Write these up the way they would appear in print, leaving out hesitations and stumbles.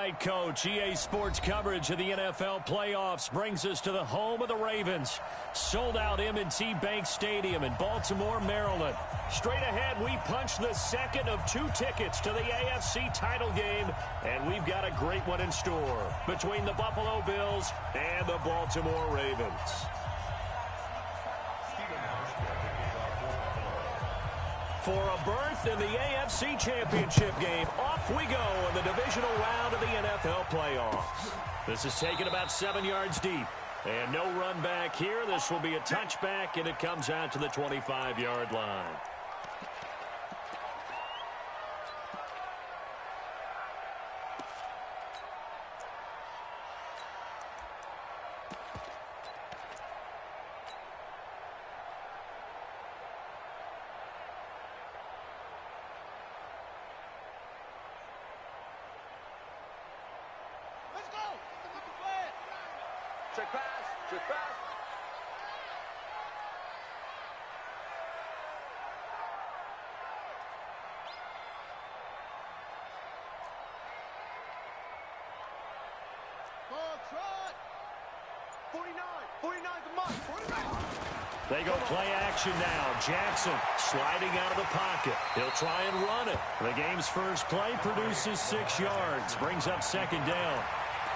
right, Coach. EA Sports coverage of the NFL playoffs brings us to the home of the Ravens. Sold-out M&T Bank Stadium in Baltimore, Maryland. Straight ahead, we punch the second of 2 tickets to the AFC title game, and we've got a great one in store between the Buffalo Bills and the Baltimore Ravens. For a berth in the AFC Championship game, off we go in the divisional round of the NFL playoffs. This is taken about 7 yards deep. And no run back here. This will be a touchback, and it comes out to the 25-yard line. Check pass. Check pass. Ball trot. 49. 49 the mark. 49. They go play action now. Jackson sliding out of the pocket. He'll try and run it. The game's first play produces 6 yards. Brings up second down.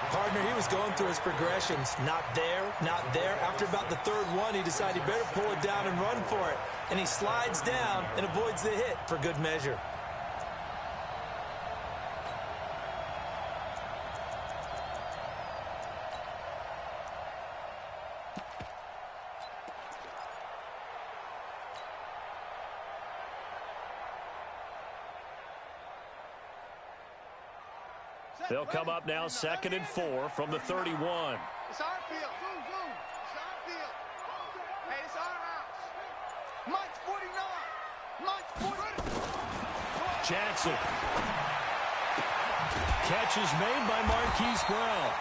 Partner, he was going through his progressions. Not there, not there. After about the third one, he decided he better pull it down and run for it. And he slides down and avoids the hit for good measure. They'll come up now 2nd and 4 from the 31. It's our field. Zoom, zoom. It's our field. Hey, it's our house. Mike's 49. Mike's 40. Jackson. Catch is made by Marquise Brown.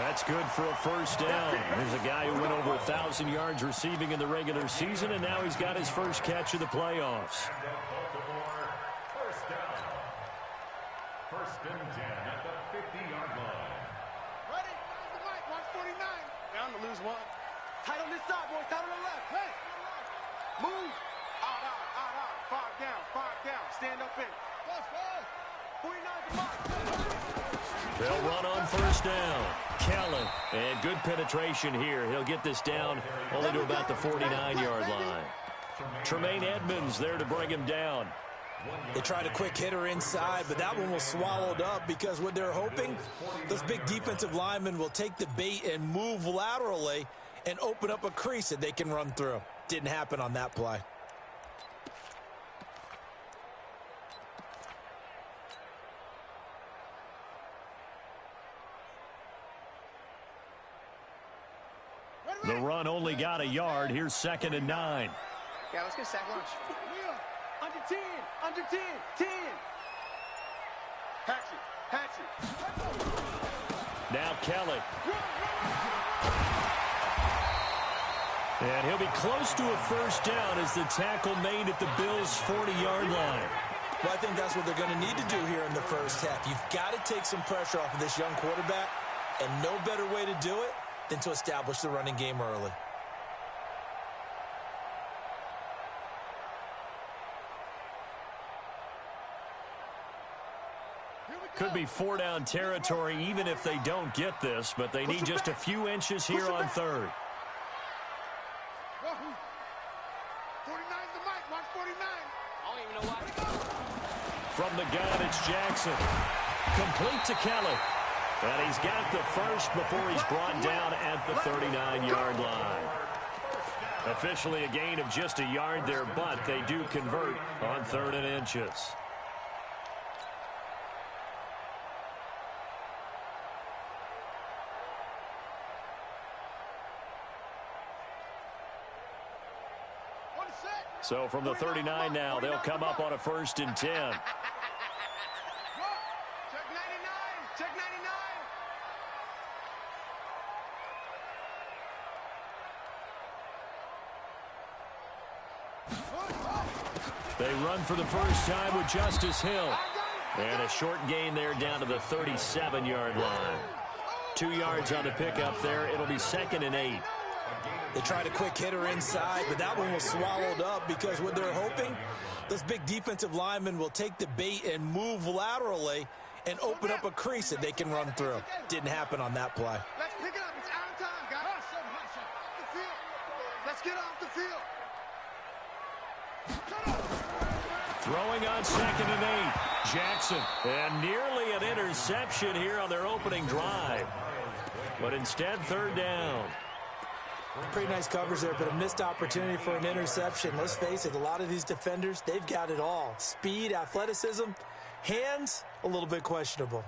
That's good for a first down. Here's a guy who went over 1,000 yards receiving in the regular season, and now he's got his first catch of the playoffs. First and 10 at the 50-yard line. Ready? The Mike, 149. Down to lose one. Tight on this side, boys. Tight on the left. Hey. Move. Out. 5 down. 5 down. Stand up in. 49 the mark. They'll run on first down. Kellen, and good penetration here. He'll get this down only to about the 49-yard line. Tremaine Edmonds there to bring him down. They tried a quick hitter inside, but that one was swallowed up because what they're hoping, those big defensive linemen will take the bait and move laterally and open up a crease that they can run through. Didn't happen on that play. The run only got a yard. Here's 2nd and 9. Yeah, let's get a sack lunch. Under 10. Under 10. 10. Hatchet. Now Kelly. And he'll be close to a first down as the tackle made at the Bills' 40-yard line. Well, I think that's what they're going to need to do here in the first half. You've got to take some pressure off of this young quarterback, and no better way to do it than to establish the running game early. Could be 4-down territory even if they don't get this, but they need just a few inches here on 3rd. 49's the mic, 149. I don't even know why. From the gun, it's Jackson. Complete to Kelly. And he's got the first before he's brought down at the 39-yard line. Officially a gain of just a yard there, but they do convert on 3rd and inches. So from the 39 now, they'll come up on a 1st and 10. Check 99. Check 99. They run for the first time with Justice Hill. And a short gain there down to the 37-yard line. 2 yards on the pickup there. It'll be 2nd and 8. They tried a quick hitter inside, but that one was swallowed up because what they're hoping, those big defensive linemen will take the bait and move laterally and open up a crease that they can run through. Didn't happen on that play. Let's pick it up. It's out of time, guys. The field. Let's get off the field. Throwing on 2nd and 8. Jackson. And nearly an interception here on their opening drive. But instead, 3rd down. Pretty nice coverage there, but a missed opportunity for an interception. Let's face it, a lot of these defenders, they've got it all. Speed, athleticism, hands, a little bit questionable.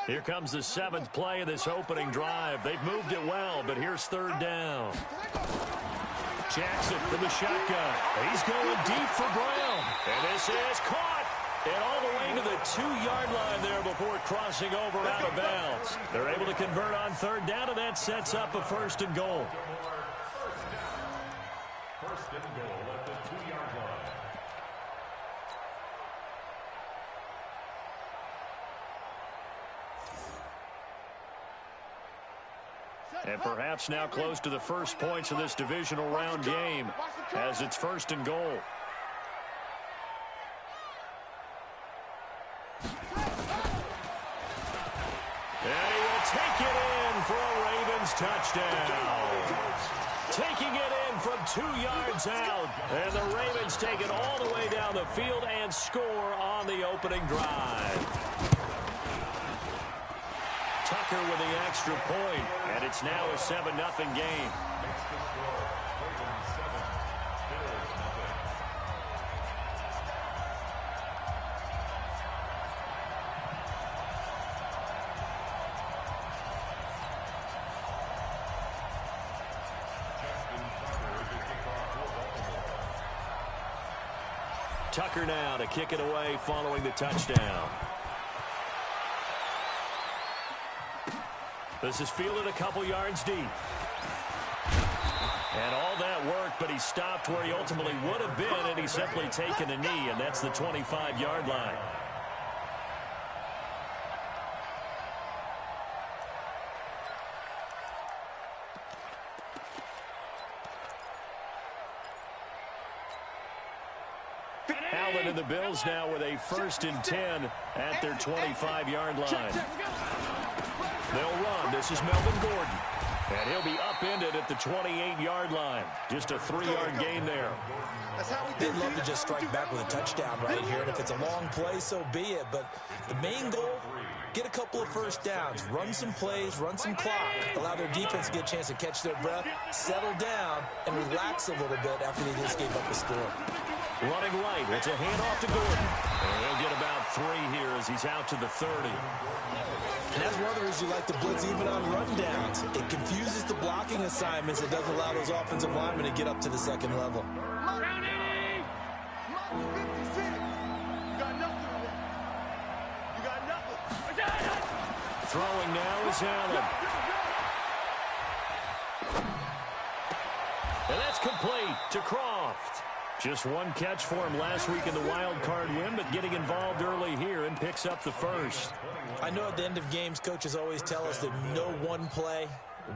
Here comes the 7th play of this opening drive. They've moved it well, but here's 3rd down. Jackson from the shotgun. He's going deep for Brown. And this is caught. And all the way to the 2-yard line there before crossing over out of bounds. They're able to convert on 3rd down, and that sets up a 1st and goal. First and goal at the 2-yard line. And perhaps now close to the first points of this divisional round game as it's 1st and goal. And he will take it in for a Ravens touchdown. Taking it in from 2 yards out. And the Ravens take it all the way down the field and score on the opening drive. Tucker with the extra point, and it's now a 7-0 game. Tucker now to kick it away following the touchdown. This is fielded a couple yards deep. And all that work, but he stopped where he ultimately would have been, and he's simply taken a knee, and that's the 25-yard line. Allen and the Bills now with a 1st and 10 at their 25-yard line. They'll run. This is Melvin Gordon. And he'll be upended at the 28-yard line. Just a 3-yard gain there. They'd love to just strike back with a touchdown right here. And if it's a long play, so be it. But the main goal, get a couple of 1st downs. Run some plays, run some clock. Allow their defense to get a chance to catch their breath, settle down, and relax a little bit after they just gave up a score. Running right. It's a handoff to Gordon. And he'll get about 3 here as he's out to the 30. And that's one of the reasons you like to blitz even on rundowns. It confuses the blocking assignments. It doesn't allow those offensive linemen to get up to the 2nd level. Throwing now is Allen. And that's complete to Croft. Just one catch for him last week in the wild card win, but getting involved early here and picks up the 1st. I know at the end of games, coaches always tell us that no one play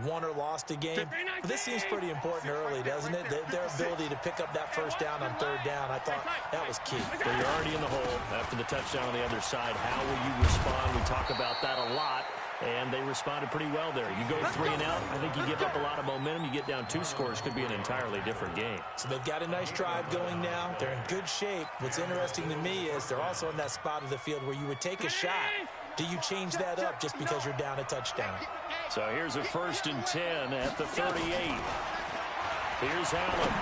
won or lost a game. But this seems pretty important early, doesn't it? Their ability to pick up that 1st down on 3rd down, I thought that was key. Well, you're already in the hole after the touchdown on the other side. How will you respond? We talk about that a lot. And they responded pretty well there. You go 3 and out, I think you give up a lot of momentum. You get down 2 scores, could be an entirely different game. So they've got a nice drive going now. They're in good shape. What's interesting to me is they're also in that spot of the field where you would take a shot. Do you change that up just because you're down a touchdown? So here's a 1st and 10 at the 38. Here's Allen.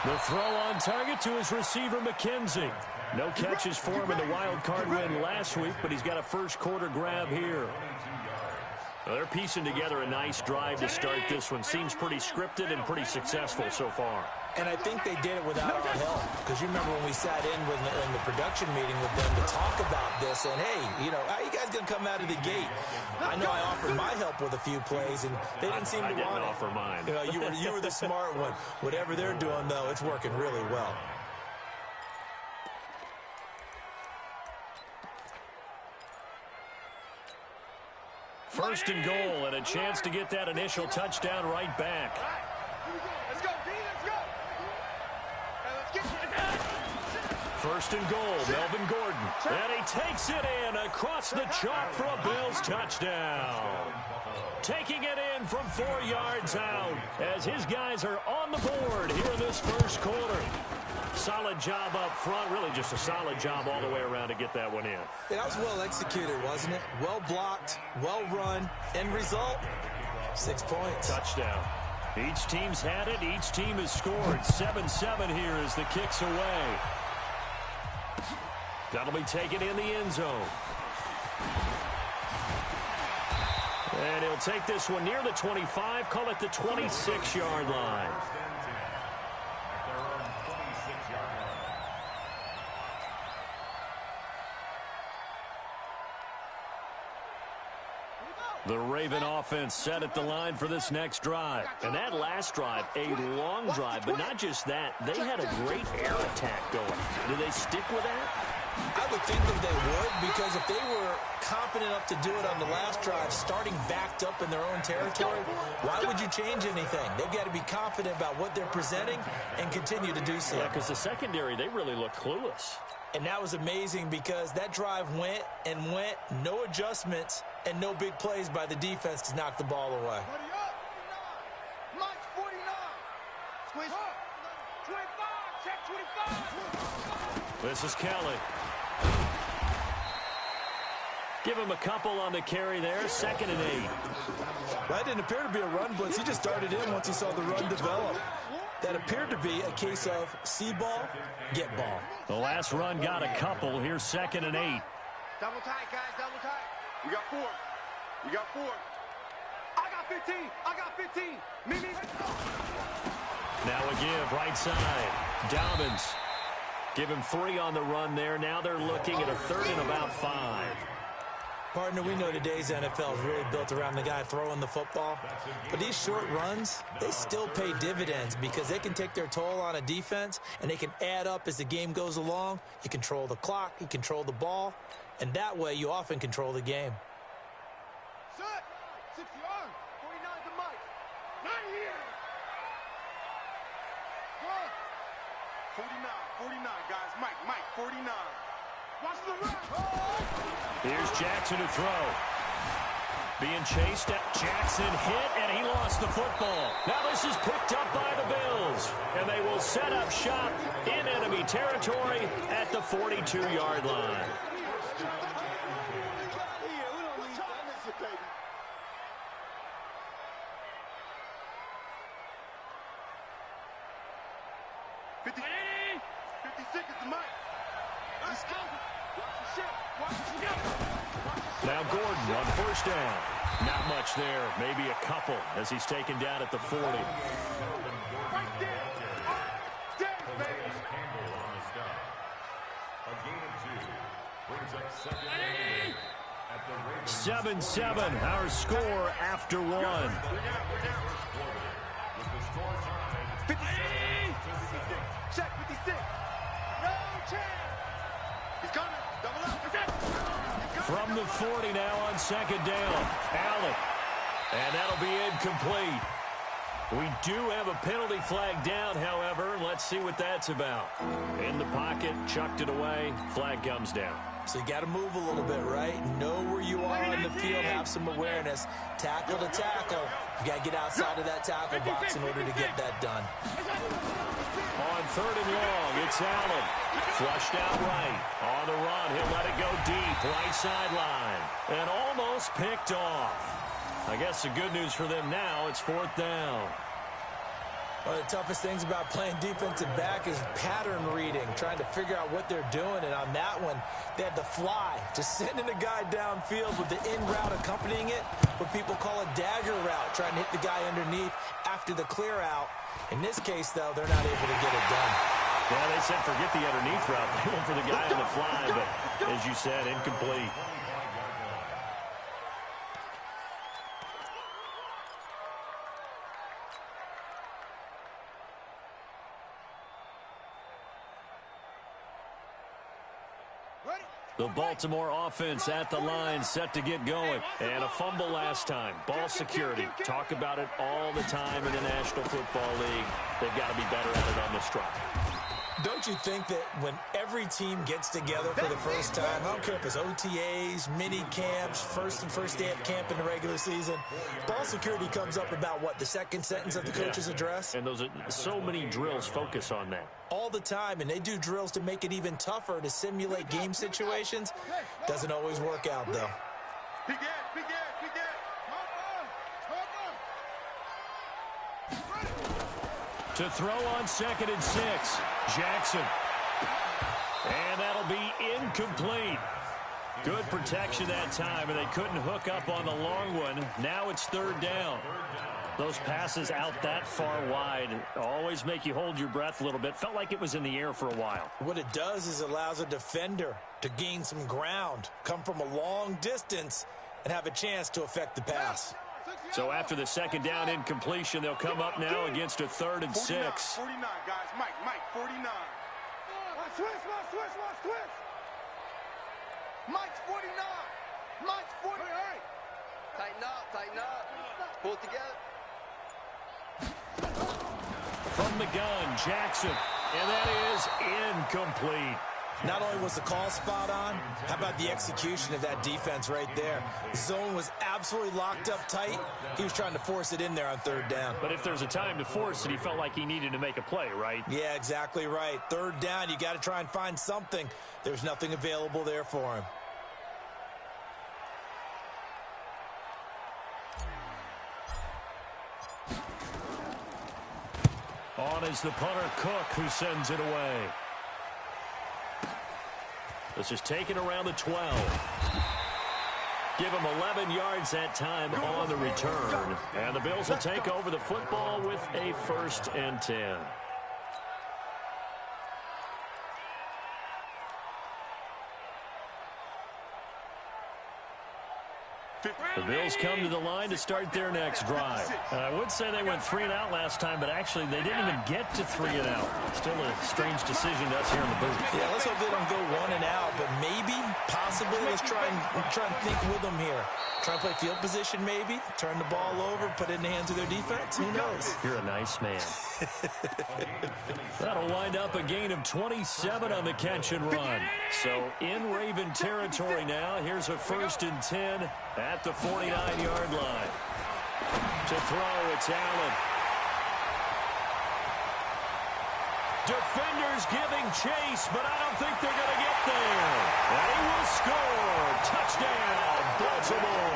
The throw on target to his receiver, McKenzie. No catches for him in the wild card win last week, but he's got a 1st quarter grab here. Well, they're piecing together a nice drive to start this one. Seems pretty scripted and pretty successful so far. And I think they did it without our help, because you remember when we sat in the production meeting with them to talk about this, and hey, you know, how are you guys going to come out of the gate? I know I offered my help with a few plays, and they didn't seem to want it. I didn't offer mine. You know, you were the smart one. Whatever they're doing, though, it's working really well. First and goal, and a chance to get that initial touchdown right back. Let's go, D, let's go. First and goal, Melvin Gordon. And he takes it in across the chalk for a Bills touchdown. Taking it in from 4 yards out as his guys are on the board here in this first quarter. Solid job up front, really just a solid job all the way around to get that one in. Yeah, that was well executed, wasn't it? Well blocked, well run. End result, 6 points. Touchdown. Each team's had it. Each team has scored. 7-7 here as the kick's away. That'll be taken in the end zone. And he'll take this one near the 25, call it the 26-yard line. The Raven offense set at the line for this next drive. And that last drive, a long drive, but not just that. They had a great air attack going. Do they stick with that? I would think that they would, because if they were confident enough to do it on the last drive, starting backed up in their own territory, why would you change anything? They've got to be confident about what they're presenting and continue to do so. Yeah, because the secondary, they really look clueless. And that was amazing because that drive went and went, no adjustments, and no big plays by the defense to knock the ball away. Mike 49. Squeeze. 25. Check 25. This is Kelly. Give him a couple on the carry there. 2nd and 8. That didn't appear to be a run blitz. He just darted in once he saw the run develop. That appeared to be a case of see ball, get ball. The last run got a couple. Here's 2nd and 8. Double tight, guys. Double tight. You got 4. You got 4. I got 15. I got 15. Me. Now a give right side. Dobbins. Give him 3 on the run there. Now they're looking at a 3rd and about 5. Partner, we know today's NFL is really built around the guy throwing the football. But these short runs, they still pay dividends because they can take their toll on a defense and they can add up as the game goes along. You control the clock, you control the ball, and that way you often control the game. Set. 60 on. 49 to Mike. 9 here. 49, guys. Mike, 49. Watch the run. Here's Jackson to throw. Being chased at Jackson hit, and he lost the football. Now this is picked up by the Bills, and they will set up shop in enemy territory at the 42-yard line. Now Gordon on first down. Not much there. Maybe a couple as he's taken down at the 40. Right there. 7-7, our score after 1. 56. Check 56. No chance. He's coming. Double up. From the 40 now on 2nd down. Allen. And that'll be incomplete. We do have a penalty flag down, however. Let's see what that's about. In the pocket, chucked it away. Flag comes down. So you got to move a little bit, right? Know where you are in the field, have some awareness. Tackle to tackle. You got to get outside of that tackle box in order to get that done. On 3rd and long, it's Allen. Flushed out right. On the run, he'll let it go deep. Right sideline. And almost picked off. I guess the good news for them now, it's 4th down. One of the toughest things about playing defensive back is pattern reading, trying to figure out what they're doing. And on that one, they had the fly, just sending a guy downfield with the in route accompanying it, what people call a dagger route, trying to hit the guy underneath after the clear out. In this case, though, they're not able to get it done. Yeah, they said forget the underneath route. They went for the guy on the fly, but as you said, incomplete. The Baltimore offense at the line, set to get going. And a fumble last time. Ball security. Talk about it all the time in the National Football League. They've got to be better at it on this drive. Don't you think that when every team gets together for the first time, I don't care if it's OTAs, mini camps, first day of camp in the regular season, ball security comes up about, what, the second sentence of the coach's address? And those are so many drills focus on that. All the time, and they do drills to make it even tougher to simulate game situations. Doesn't always work out, though. To throw on 2nd and 6, Jackson. And that'll be incomplete. Good protection that time, and they couldn't hook up on the long one. Now it's 3rd down. Those passes out that far wide always make you hold your breath a little bit. Felt like it was in the air for a while. What it does is it allows a defender to gain some ground, come from a long distance, and have a chance to affect the pass. So after the 2nd down incompletion, they'll come up now against a 3rd and 6. 49, guys. Mike, 49. Switch. Mike's 49. Mike's 40. Tighten up. Pull it together. From the gun, Jackson. And that is incomplete. Not only was the call spot on, how about the execution of that defense right there? The zone was absolutely locked up tight. He was trying to force it in there on 3rd down. But if there's a time to force it, he felt like he needed to make a play, right? Yeah, exactly right. 3rd down, you got to try and find something. There's nothing available there for him. On is the punter, Cook, who sends it away. This is taken around the 12. Give him 11 yards that time on the return. And the Bills will take over the football with a 1st and 10. The Bills come to the line to start their next drive. I would say they went 3 and out last time, but actually they didn't even get to 3 and out. Still a strange decision to us here in the booth. Yeah, let's hope they don't go 1 and out, but maybe, possibly, let's try and think with them here. Try and play field position maybe, turn the ball over, put it in the hands of their defense. Who knows? You're a nice man. That'll wind up a gain of 27 on the catch and run. So in Raven territory now, here's a 1st and 10 at the 49-yard line. To throw, it's Allen. Defenders giving chase, but I don't think they're going to get there. And he will score. Touchdown, Baltimore.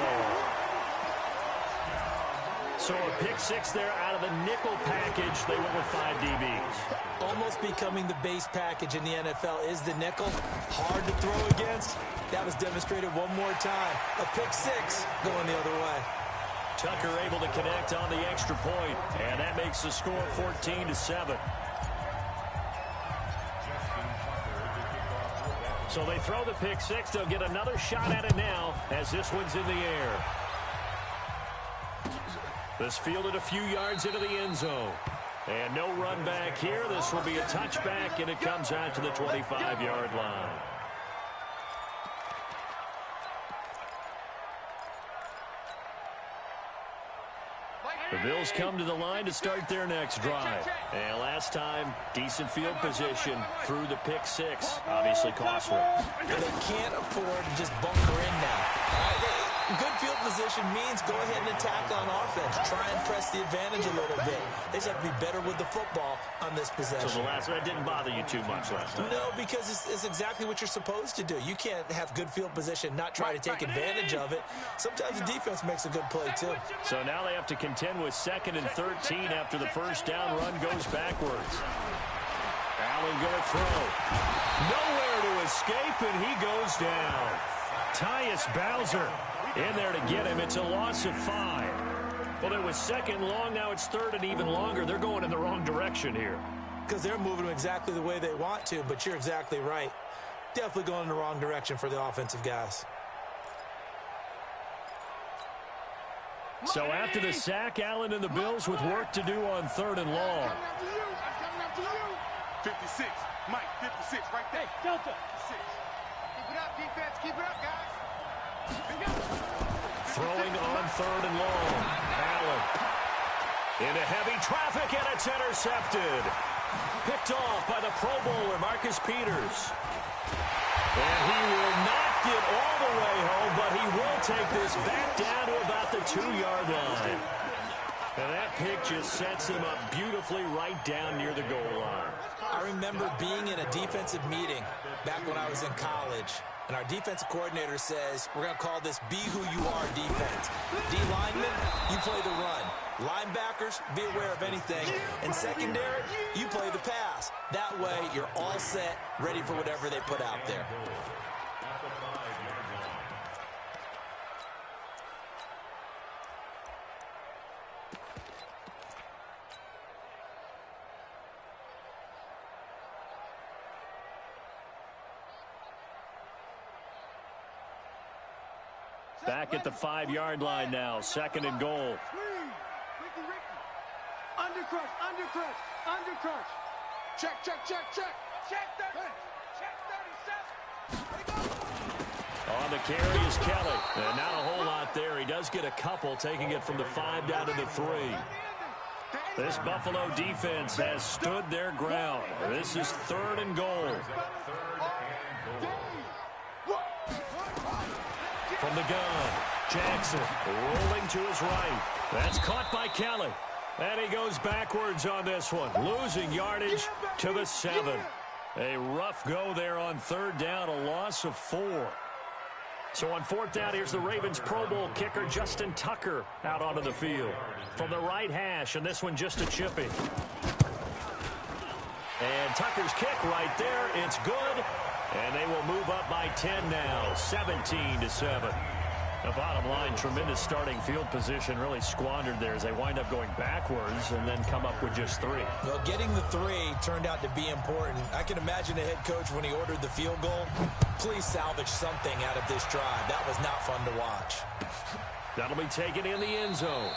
So a pick 6 there out of the nickel package. They went with 5 DBs. Almost becoming the base package in the NFL is the nickel. Hard to throw against. That was demonstrated one more time. A pick 6 going the other way. Tucker able to connect on the extra point, and that makes the score 14-7. So they throw the pick 6. They'll get another shot at it now as this one's in the air. This fielded a few yards into the end zone. And no run back here. This will be a touchback, and it comes out to the 25-yard line. The Bills come to the line to start their next drive. And last time, decent field position through the pick 6. Obviously costly. They can't afford to just bunker in now. Good field position means go ahead and attack on offense. Try and press the advantage a little bit. They just have to be better with the football on this possession. So the last one didn't bother you too much last time? No, because it's exactly what you're supposed to do. You can't have good field position, not try to take advantage of it. Sometimes the defense makes a good play, too. So now they have to contend with 2nd and 13 after the first down run goes backwards. Allen going to throw. Nowhere to escape, and he goes down. Tyus Bowser in there to get him. It's a loss of 5. Well, it was 2nd long. Now it's 3rd and even longer. They're going in the wrong direction here. Because they're moving exactly the way they want to, but you're exactly right. Definitely going in the wrong direction for the offensive guys. So after the sack, Allen and the Bills with work to do on 3rd and long. 56. Mike, 56 right there. Hey, Delta. 6. Keep it up, defense. Keep it up, guys. Throwing on 3rd and long. Allen into heavy traffic, and it's intercepted. Picked off by the Pro Bowler, Marcus Peters. And he will not get all the way home, but he will take this back down to about the 2-yard line. And that pick just sets him up beautifully right down near the goal line. I remember being in a defensive meeting back when I was in college, and our defensive coordinator says, we're going to call this Be Who You Are defense. D linemen, you play the run. Linebackers, be aware of anything. And secondary, you play the pass. That way, you're all set, ready for whatever they put out there. Back at the 5-yard line now, 2nd and goal. Undercrush, undercrush, undercrush. Check, check, check, check. Check 30. Check 37. On the carry is Kelly. And not a whole lot there. He does get a couple, taking it from the 5 down to the 3. This Buffalo defense has stood their ground. This is 3rd and goal. From the gun, Jackson rolling to his right. That's caught by Kelly. And he goes backwards on this one, losing yardage to the 7. A rough go there on 3rd down, a loss of 4. So on 4th down, here's the Ravens Pro Bowl kicker Justin Tucker out onto the field. From the right hash, and this one just a chippy. And Tucker's kick right there, it's good. And they will move up by 10 now, 17-7. The bottom line, tremendous starting field position, really squandered there as they wind up going backwards and then come up with just 3. Well, getting the 3 turned out to be important. I can imagine the head coach when he ordered the field goal. Please salvage something out of this drive. That was not fun to watch. That'll be taken in the end zone.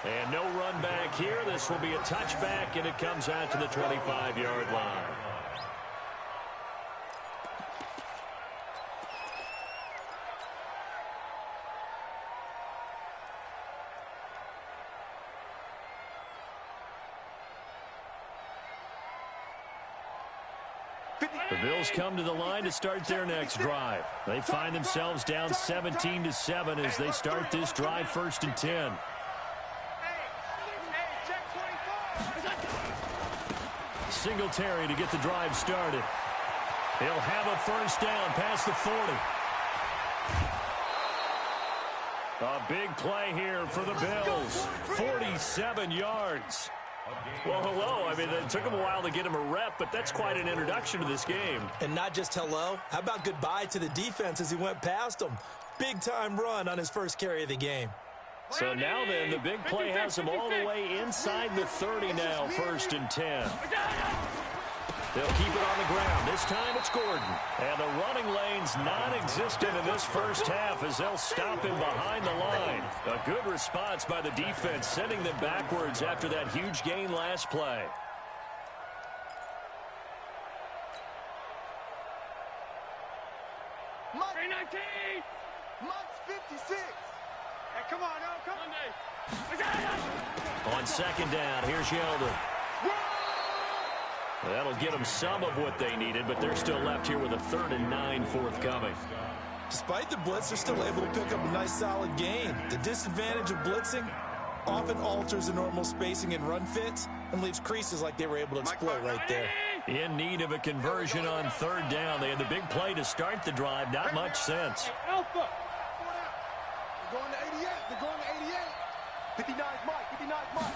And no run back here. This will be a touchback, and it comes out to the 25-yard line. The Bills come to the line to start their next drive. They find themselves down 17-7 as they start this drive 1st and 10. Singletary to get the drive started. He'll have a 1st down past the 40. A big play here for the Bills. 47 yards. Well, hello. I mean, it took him a while to get him a rep, but that's quite an introduction to this game. And not just hello. How about goodbye to the defense as he went past him? Big-time run on his first carry of the game. So now then, the big play has him all the way inside the 30 now, 1st and 10. They'll keep it on the ground. This time it's Gordon. And the running lane's non-existent in this first half as they'll stop him behind the line. A good response by the defense, sending them backwards after that huge gain last play. Mike 19. Mike's 56. Hey, come on, now, come on. On 2nd down, here's Yeldon. That'll get them some of what they needed, but they're still left here with a 3rd and 9 forthcoming. Despite the blitz, they're still able to pick up a nice solid gain. The disadvantage of blitzing often alters the normal spacing and run fits and leaves creases like they were able to exploit right there. In need of a conversion on third down. They had the big play to start the drive. Not much sense. Alpha. They're going to 88. They're going to 88. 59's Mike. 59's Mike.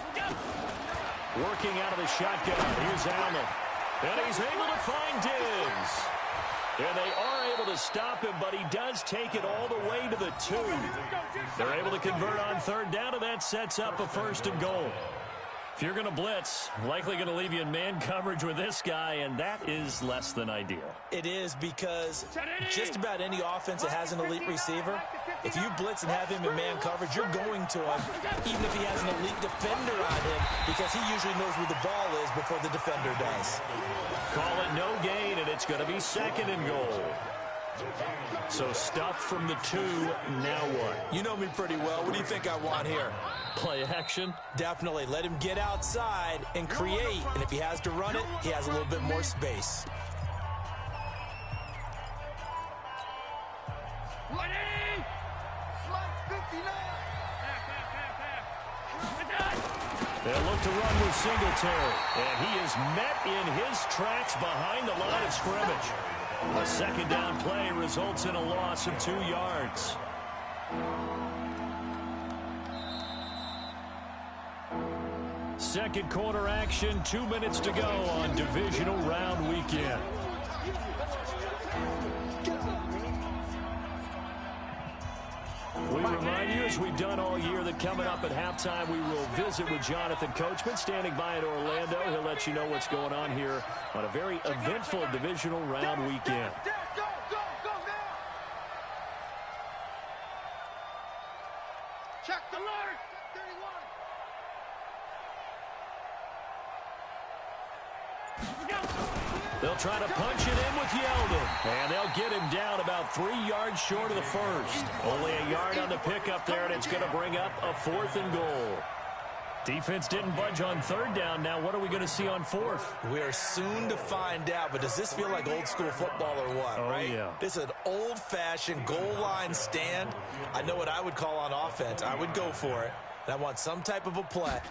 Working out of the shotgun. Here's Allen. And he's able to find Diggs. And they are able to stop him, but he does take it all the way to the 2. They're able to convert on third down, and that sets up a 1st and goal. If you're going to blitz, likely going to leave you in man coverage with this guy, and that is less than ideal. It is, because just about any offense that has an elite receiver, if you blitz and have him in man coverage, you're going to him, even if he has an elite defender on him, because he usually knows where the ball is before the defender does. Call it no gain, and it's going to be 2nd and goal. So stuffed from the 2, now what? You know me pretty well. What do you think I want here? Play action? Definitely. Let him get outside and create, and if he has to run it, he has a little bit more space. They'll look to run with Singletary, and he is met in his tracks behind the line of scrimmage. A 2nd down play results in a loss of 2 yards. Second quarter action, 2 minutes to go on divisional round weekend. We remind you, as we've done all year, that coming up at halftime, we will visit with Jonathan Coachman, standing by in Orlando. He'll let you know what's going on here on a very eventful divisional round weekend. Check the alert. 31. They'll try to punch it in with Yeldon, and they'll get him down about 3 yards short of the 1st. Only a yard on the pickup there, and it's going to bring up a 4th and goal. Defense didn't budge on third down. Now what are we going to see on 4th? We are soon to find out, but does this feel like old school football or what, right? Yeah. This is an old-fashioned goal line stand. I know what I would call on offense. I would go for it, and I want some type of a play.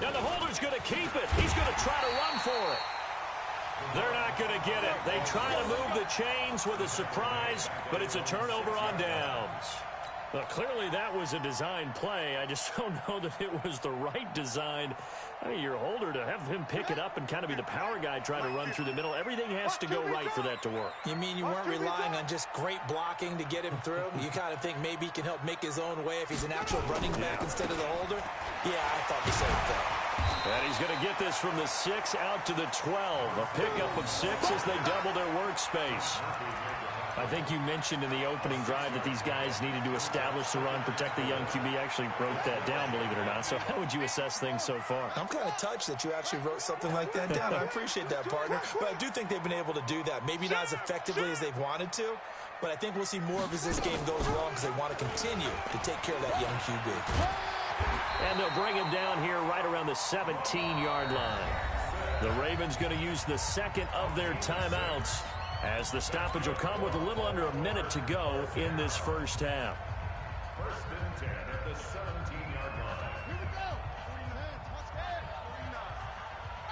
Now the holder's going to keep it. He's going to try to run for it. They're not going to get it. They try to move the chains with a surprise, but it's a turnover on downs. Well, clearly that was a design play. I just don't know that it was the right design. I mean, your holder, to have him pick it up and kind of be the power guy trying to run through the middle, everything has to go right for that to work. You mean you weren't relying on just great blocking to get him through? You kind of think maybe he can help make his own way if he's an actual running back instead of the holder? Yeah, I thought the same thing. And he's going to get this from the 6 out to the 12. A pickup of 6 as they double their workspace. I think you mentioned in the opening drive that these guys needed to establish the run, protect the young QB. Actually wrote that down, believe it or not. So how would you assess things so far? I'm kind of touched that you actually wrote something like that down. I appreciate that, partner. But I do think they've been able to do that. Maybe not as effectively as they've wanted to, but I think we'll see more of as this game goes along because they want to continue to take care of that young QB. And they'll bring him down here right around the 17-yard line. The Ravens going to use the 2nd of their timeouts, as the stoppage will come with a little under a minute to go in this first half. 1st and 10 at the 17-yard line. Here we go.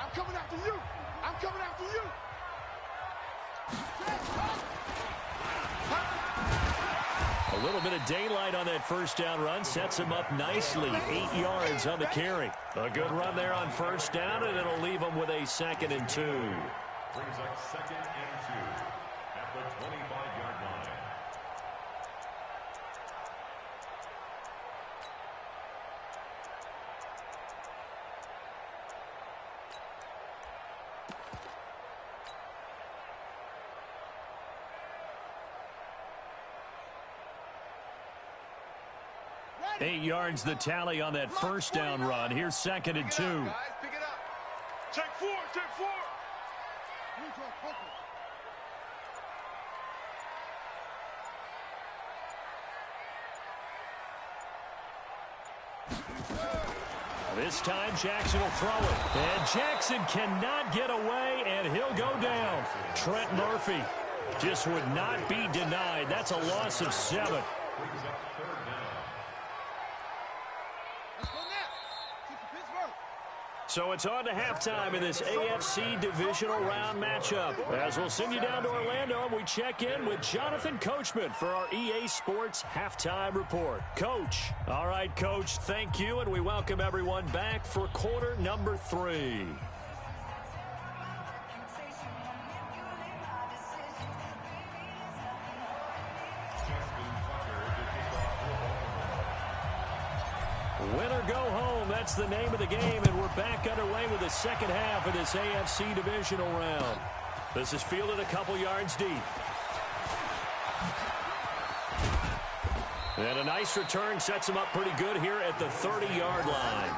I'm coming after you. I'm coming after you. A little bit of daylight on that 1st down run sets him up nicely. 8 yards on the carry. A good run there on 1st down, and it'll leave him with a 2nd and 2. Brings up 2nd and 2 at the 25-yard line. Ready. 8 yards the tally on that 1st down run. Here's 2nd and 2. Guys, pick it up. Check 4, check 4. This time Jackson will throw it. And Jackson cannot get away, and he'll go down. Trent Murphy Just would not be denied. That's a loss of 7. So it's on to halftime in this AFC divisional round matchup. As we'll send you down to Orlando, and we check in with Jonathan Coachman for our EA Sports Halftime Report. Coach. All right, Coach, thank you, and we welcome everyone back for quarter number 3. Win or go home, that's the name of the game, and we're back underway with the second half of this AFC divisional round. This is fielded a couple yards deep. And a nice return sets him up pretty good here at the 30-yard line.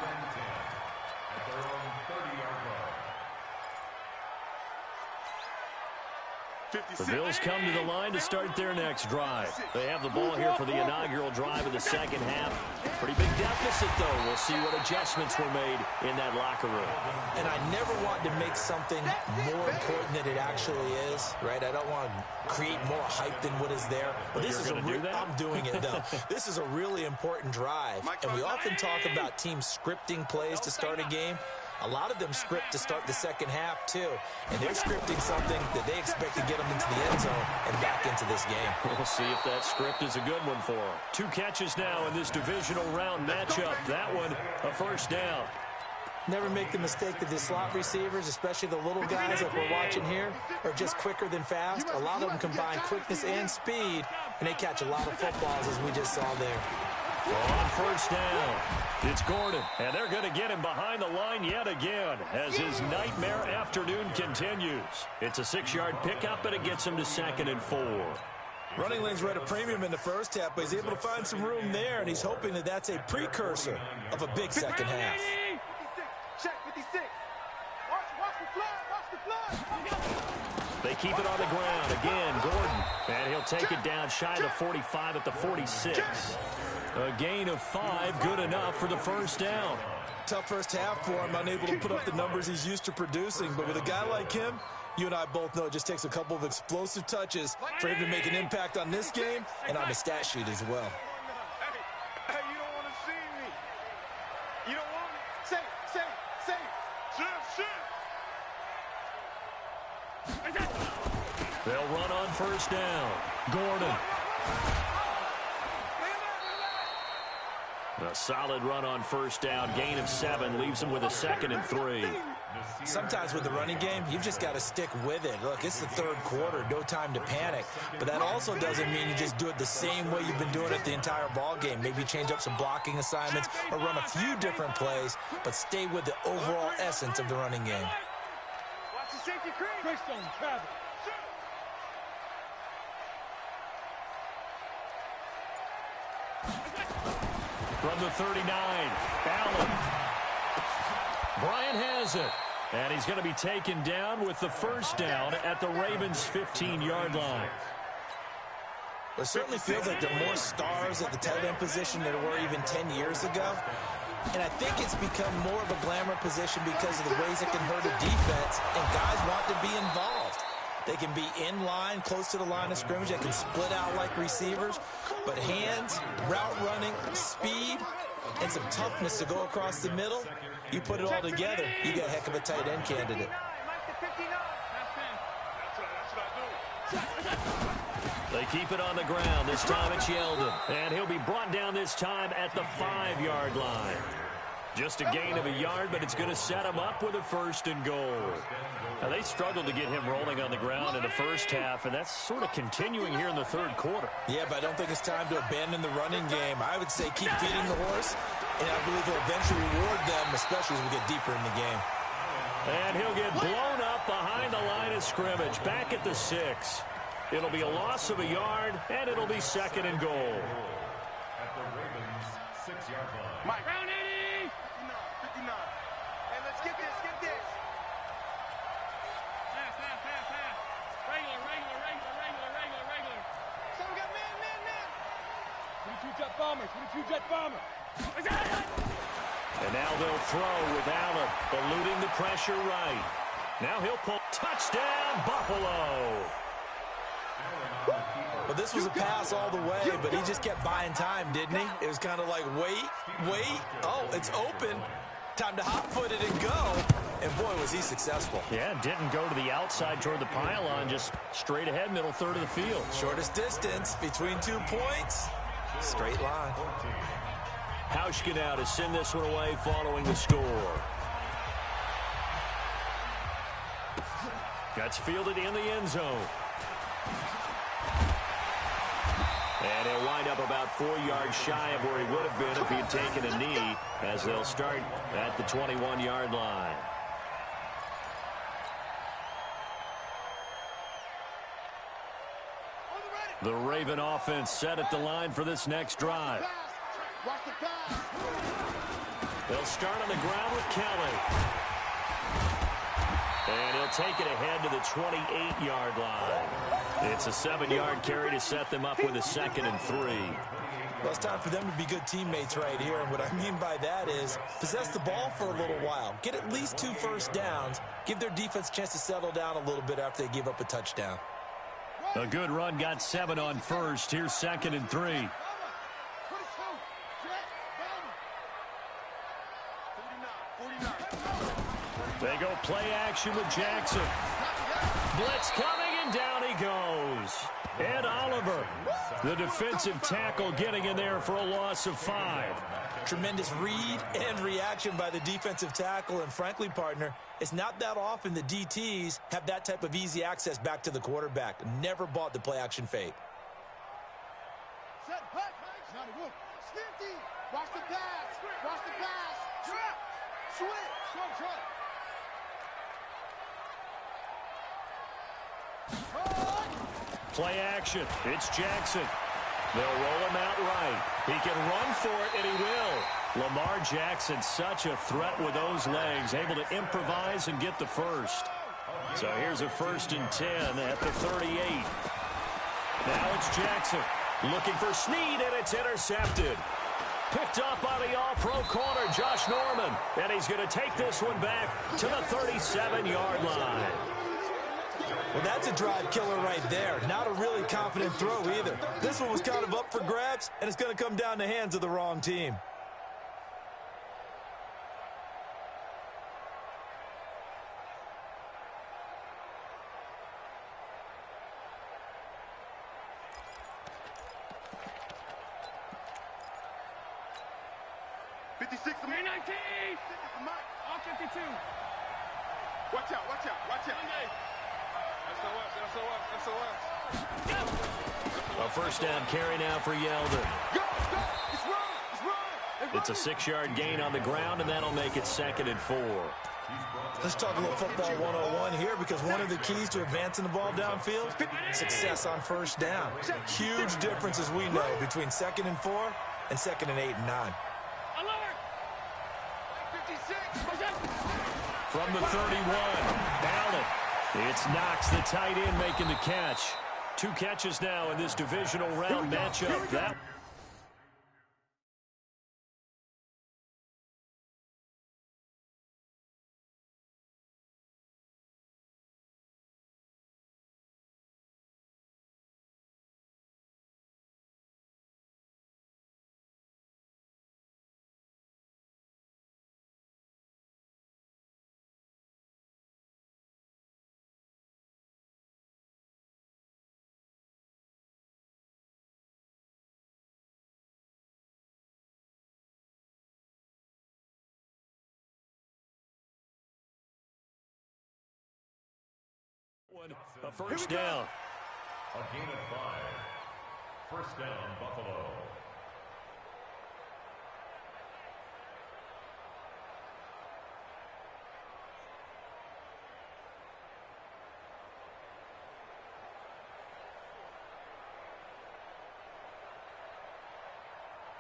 The Bills come to the line to start their next drive. They have the ball here for the inaugural drive of the second half. Pretty big deficit, though. We'll see what adjustments were made in that locker room. And I never want to make something more important than it actually is, right? I don't want to create more hype than what is there. But this is I'm doing it, though. This is a really important drive. And we often talk about teams scripting plays to start a game. A lot of them script to start the second half, too. And they're scripting something that they expect to get them into the end zone and back into this game. We'll see if that script is a good one for them. 2 catches now in this divisional round matchup. That one, a first down. Never make the mistake that the slot receivers, especially the little guys like we're watching here, are just quicker than fast. A lot of them combine quickness and speed, and they catch a lot of footballs, as we just saw there. On first down, it's Gordon, and they're going to get him behind the line yet again as his nightmare afternoon continues. It's a 6-yard pickup, and it gets him to 2nd and 4. Running lanes were at a premium in the first half, but he's able to find some room there, and he's hoping that that's a precursor of a big second half. 56. Check 56. Watch the flag. They keep it on the ground. Again, Gordon, and he'll take it down shy of the 45 at the 46. A gain of 5, good enough for the first down. Tough first half for him, unable to put up the numbers he's used to producing. But with a guy like him, you and I both know it just takes a couple of explosive touches for him to make an impact on this game and on the stat sheet as well. Hey, you don't want to see me. You don't want me. Say. They'll run on first down. Gordon. A solid run on first down. Gain of 7 leaves him with a 2nd and 3. Sometimes with the running game, you've just got to stick with it. Look, it's the third quarter, no time to panic. But that also doesn't mean you just do it the same way you've been doing it the entire ball game. Maybe change up some blocking assignments or run a few different plays, but stay with the overall essence of the running game. Watch the safety creep. Travel. From the 39, Allen. Bryant has it. And he's going to be taken down with the first down at the Ravens' 15-yard line. It certainly feels like there are more stars at the tight end position than there were even 10 years ago. And I think it's become more of a glamour position because of the ways it can hurt a defense, and guys want to be involved. They can be in line, close to the line of scrimmage. They can split out like receivers. But hands, route running, speed, and some toughness to go across the middle, you put it all together, you got a heck of a tight end candidate. They keep it on the ground. This time it's Yeldon. And he'll be brought down this time at the 5-yard line. Just a gain of a yard, but it's going to set him up with a 1st and goal. Now, they struggled to get him rolling on the ground in the first half, and that's sort of continuing here in the third quarter. Yeah, but I don't think it's time to abandon the running game. I would say keep feeding the horse, and I believe he'll eventually reward them, especially as we get deeper in the game. And he'll get blown up behind the line of scrimmage, back at the 6. It'll be a loss of a yard, and it'll be 2nd and goal. At the Ravens' 6-yard line. Mike. Round 80. 59. Hey, let's get this. Pass. Regular. Someone got man. 22 jet bomber. And now they'll throw with Allen, eluding the pressure right. Now he'll pull. Touchdown, Buffalo. this was a pass all the way, but he just kept buying time, didn't he? It was kind of like, wait. Oh, it's open. Time to hot-foot it and go. And, boy, was he successful. Yeah, didn't go to the outside toward the pylon, just straight ahead, middle third of the field. Shortest distance between 2 points. Straight line. Hauschka now to send this one away following the score. That's fielded in the end zone. And he'll wind up about 4 yards shy of where he would have been if he had taken a knee, as they'll start at the 21-yard line. The Raven offense set at the line for this next drive. They'll start on the ground with Kelly. And he'll take it ahead to the 28-yard line. It's a 7-yard carry to set them up with a 2nd and 3. Well, it's time for them to be good teammates right here. And what I mean by that is possess the ball for a little while. Get at least 2 first downs. Give their defense a chance to settle down a little bit after they give up a touchdown. A good run got 7 on first. Here's 2nd and 3. They go play action with Jackson. Blitz coming, and down he goes. Ed Oliver, the defensive tackle, getting in there for a loss of 5. Tremendous read and reaction by the defensive tackle. And frankly, partner, it's not that often the DTs have that type of easy access back to the quarterback. Never bought the play action fake. Set back. Stinky. Watch the pass. Watch the pass. Trap. Switch. Play action. It's Jackson. They'll roll him out right. He can run for it, and he will. Lamar Jackson, such a threat with those legs, able to improvise and get the first. So here's a 1st and 10 at the 38. Now it's Jackson looking for Snead, and it's intercepted. Picked up by the all-pro corner, Josh Norman. And he's going to take this one back to the 37-yard line. Well, that's a drive killer right there. Not a really confident throw either. This one was kind of up for grabs, and it's going to come down the hands of the wrong team. All 52. Watch out. SOS. A first down carry now for Yeldon. Go. It's run. It's a 6-yard gain on the ground, and that'll make it 2nd and 4. Let's talk a little football 101 here, because one of the keys to advancing the ball downfield, success on first down. Huge difference, as we know, between 2nd and 4 and 2nd and 8 and 9. Alert! 56. From the 31, Allen. It's Knox, the tight end, making the catch. 2 catches now in this divisional round matchup. That a first down. A gain of 5. First down, Buffalo.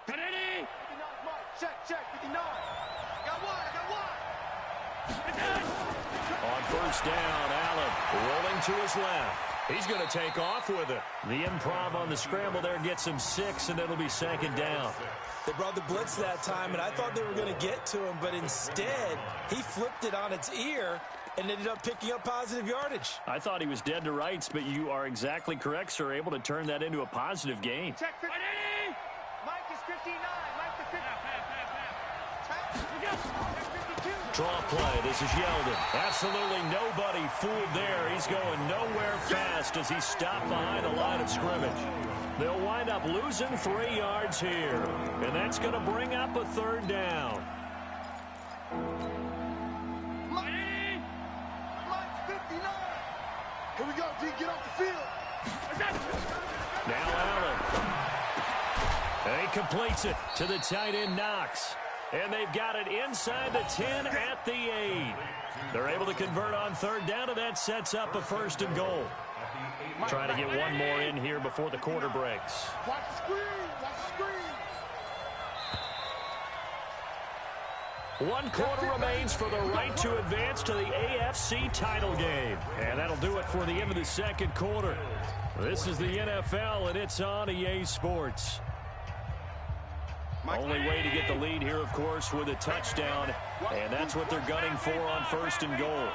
Tourney! Check, 59. Got one. On first down, Allen rolling to his left. He's going to take off with it. The improv on the scramble there gets him 6, and it'll be 2nd down. They brought the blitz that time, and I thought they were going to get to him, but instead, he flipped it on its ear and ended up picking up positive yardage. I thought he was dead to rights, but you are exactly correct, sir. Able to turn that into a positive gain. Check 50. Mike is 59. Mike is 50. Draw play. This is Yeldon. Absolutely nobody fooled there. He's going nowhere fast as he stopped behind the line of scrimmage. They'll wind up losing 3 yards here, and that's going to bring up a 3rd down. Mike 59. Here we go, D. Get off the field. Now Allen. And he completes it to the tight end, Knox. And they've got it inside the 10 at the 8. They're able to convert on 3rd down, and that sets up a 1st and goal. Trying to get one more in here before the quarter breaks. Watch the screen. Watch the screen. 1 quarter remains for the right to advance to the AFC title game. And that'll do it for the end of the 2nd quarter. This is the NFL, and it's on EA Sports. Only way to get the lead here, of course, with a touchdown. And that's what they're gunning for on 1st and goal.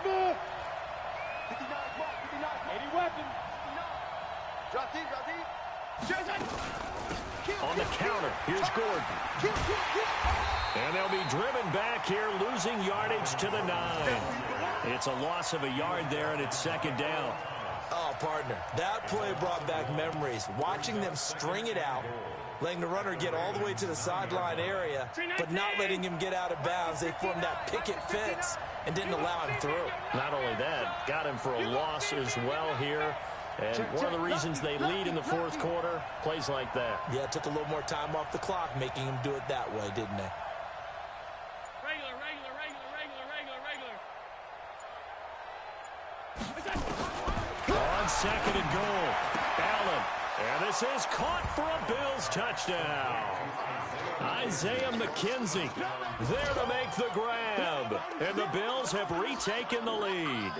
Smith. 59, 80 weapons. Drop deep, drop deep. On the counter, here's Gordon. And they'll be driven back here, losing yardage to the 9. It's a loss of a yard there, and it's 2nd down. Oh, partner, that play brought back memories. Watching them string it out, letting the runner get all the way to the sideline area, but not letting him get out of bounds. They formed that picket fence and didn't allow him through. Not only that, got him for a loss as well here. And one of the reasons they lead in the 4th quarter, plays like that. Yeah, it took a little more time off the clock, making him do it that way, didn't they? On 2nd and goal, Allen. And this is caught for a Bills touchdown. Isaiah McKenzie there to make the grab. And the Bills have retaken the lead.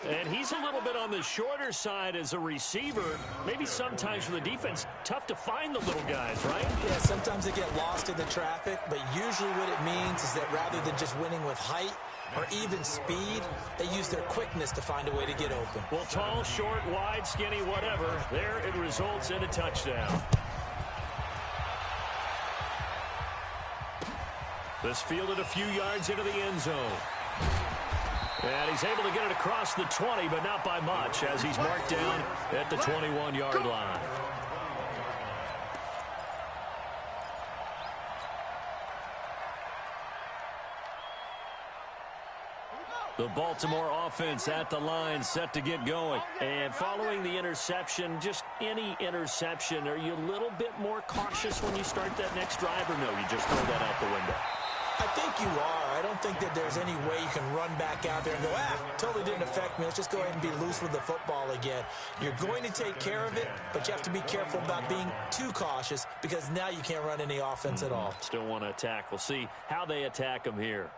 And he's a little bit on the shorter side as a receiver. Maybe sometimes for the defense, tough to find the little guys, right? Yeah, sometimes they get lost in the traffic, but usually what it means is that rather than just winning with height or even speed, they use their quickness to find a way to get open. Well, tall, short, wide, skinny, whatever, there it results in a touchdown. This fielded a few yards into the end zone. And he's able to get it across the 20, but not by much, as he's marked down at the 21-yard line. The Baltimore offense at the line, set to get going. And following the interception, just any interception, are you a little bit more cautious when you start that next drive, or no, you just throw that out the window? I think you are. I don't think that there's any way you can run back out there and go, totally didn't affect me. Let's just go ahead and be loose with the football again. You're going to take care of it, but you have to be careful about being too cautious because now you can't run any offense at all. Still want to attack. We'll see how they attack them here.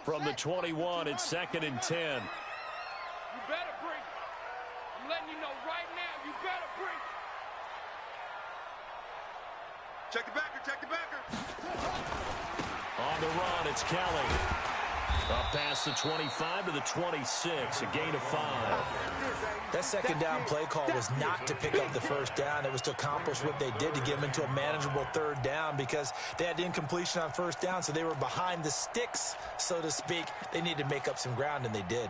From the 21, it's 2nd and 10. You better bring it. I'm letting you know right now, you better bring it. Check the backer, check the backer. On the run, it's Kelly. Up past the 25 to the 26, a gain of 5. That 2nd down play call was not to pick up the 1st down. It was to accomplish what they did to get them into a manageable 3rd down because they had incompletion on 1st down, so they were behind the sticks, so to speak. They needed to make up some ground, and they did.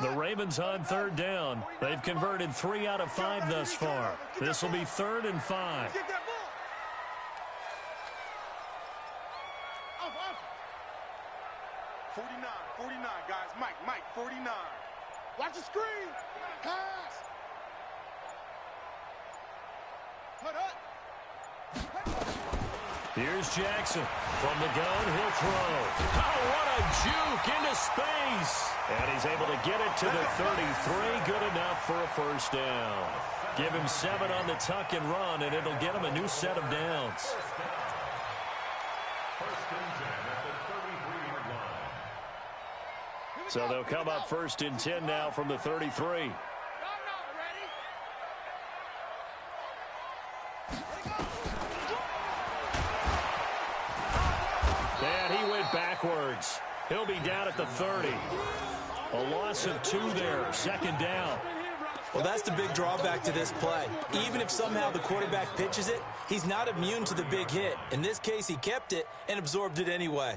The Ravens on 3rd down. They've converted 3 out of 5 thus far. This will be 3rd and 5. Get that ball. Off. 49, guys. Mike, 49. Watch the screen. Pass. Put up. Here's Jackson. From the gun, he'll throw. Oh, what a juke into space. And he's able to get it to the 33. Good enough for a 1st down. Give him 7 on the tuck and run, and it'll get him a new set of downs. First and 10 at the 33-yard line. So they'll come up first and 10 now from the 33. And he went backwards. He'll be down at the 30. A loss of 2 there, second down. Well, that's the big drawback to this play. Even if somehow the quarterback pitches it, he's not immune to the big hit. In this case, he kept it and absorbed it anyway.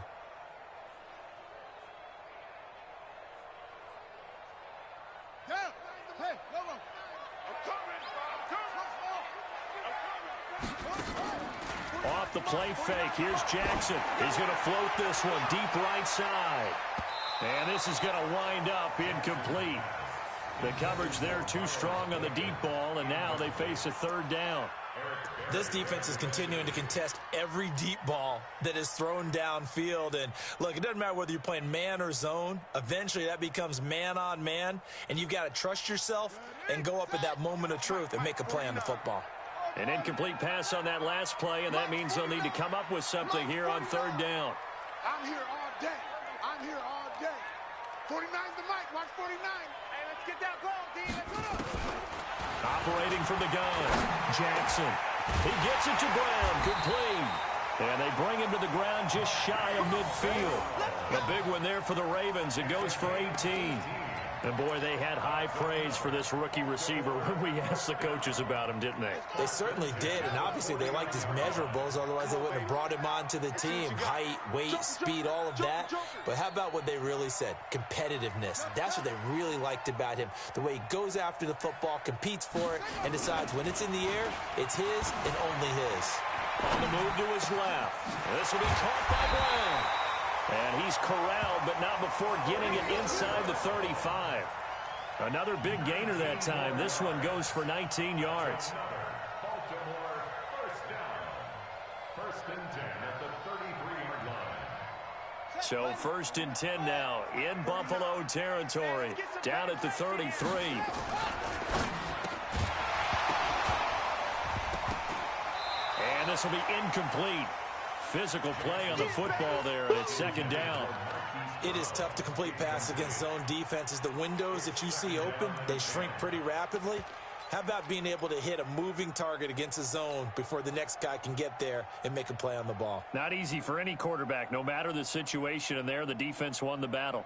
Off the play fake, here's Jackson. He's going to float this one deep right side. And this is going to wind up incomplete. The coverage there too strong on the deep ball, and now they face a third down. This defense is continuing to contest every deep ball that is thrown downfield. And look, it doesn't matter whether you're playing man or zone. Eventually that becomes man on man, and you've got to trust yourself and go up at that moment of truth and make a play on the football. An incomplete pass on that last play, and that means they'll need to come up with something here on third down. I'm here all day. I'm here all day. 49's the mic. Watch 49. Hey, let's get that ball, D. Let's go. Operating from the gun, Jackson. He gets it to Brown, complete. And they bring him to the ground just shy of midfield. A big one there for the Ravens. It goes for 18. And, boy, they had high praise for this rookie receiver when we asked the coaches about him, didn't they? They certainly did, and obviously they liked his measurables, otherwise they wouldn't have brought him onto the team. Height, weight, speed, all of that. But how about what they really said? Competitiveness. That's what they really liked about him. The way he goes after the football, competes for it, and decides when it's in the air, it's his and only his. On the move to his left. This will be caught by Brown. And he's corralled, but not before getting it inside the 35. Another big gainer that time. This one goes for 19 yards. Baltimore first down. First and 10 at the 33-yard line. So first and 10 now in Buffalo territory. Down at the 33. And this will be incomplete. Physical play on the football there, and it's second down. It is tough to complete passes against zone defenses. The windows that you see open, they shrink pretty rapidly. How about being able to hit a moving target against a zone before the next guy can get there and make a play on the ball? Not easy for any quarterback, no matter the situation, and there the defense won the battle.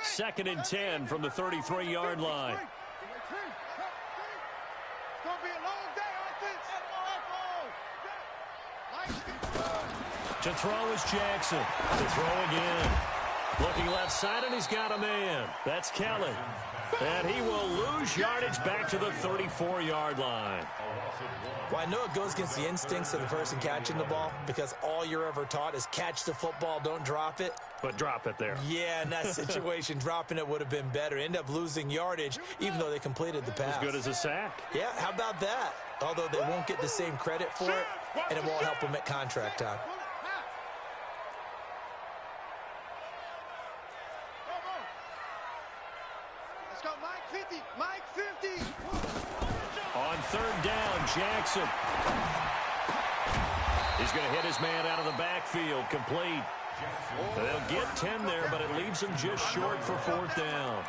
Second and 10 from the 33-yard line. To throw is Jackson. To throw again. Looking left side, and he's got a man. That's Kelly. And he will lose yardage back to the 34-yard line. Well, I know it goes against the instincts of the person catching the ball because all you're ever taught is catch the football, don't drop it. But drop it there. Yeah, in that situation, dropping it would have been better. End up losing yardage, even though they completed the pass. As good as a sack. Yeah, how about that? Although they won't get the same credit for it, and it won't help them at contract time. Let's go, Mike 50. Mike 50. On third down, Jackson. He's going to hit his man out of the backfield, complete. They'll get 10 there, but it leaves them just short for fourth down.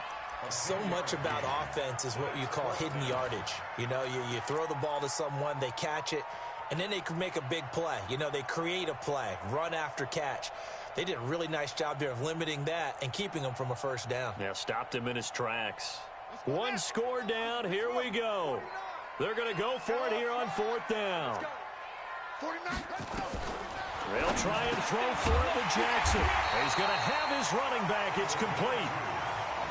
So much about offense is what you call hidden yardage. You know, you throw the ball to someone, they catch it, and then they can make a big play. You know, they create a play, run after catch. They did a really nice job there of limiting that and keeping him from a first down. Yeah, stopped him in his tracks. One score down, here we go. They're going to go for it here on fourth down. They'll try and throw for it with Jackson. He's going to have his running back. It's complete.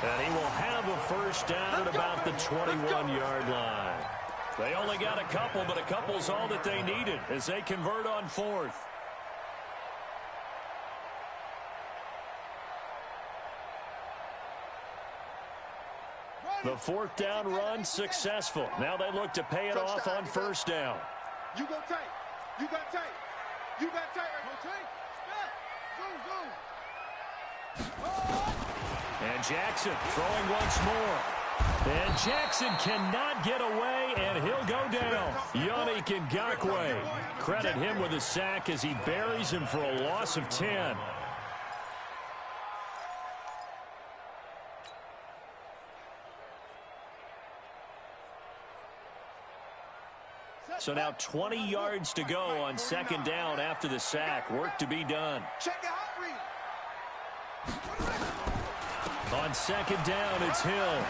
And he will have a first down at about the 21-yard line. They only got a couple, but a couple's all that they needed as they convert on fourth. The fourth down run successful. Now they look to pay it off on first down. You go tight. You got tight. You got tight. Go tight. Zoom, zoom. And Jackson throwing once more. And Jackson cannot get away, and he'll go down. Yannick Ngakoue. Credit him with a sack as he buries him for a loss of 10. So now 20 yards to go on second down after the sack. Work to be done. Check it out, read. On second down, it's Hill.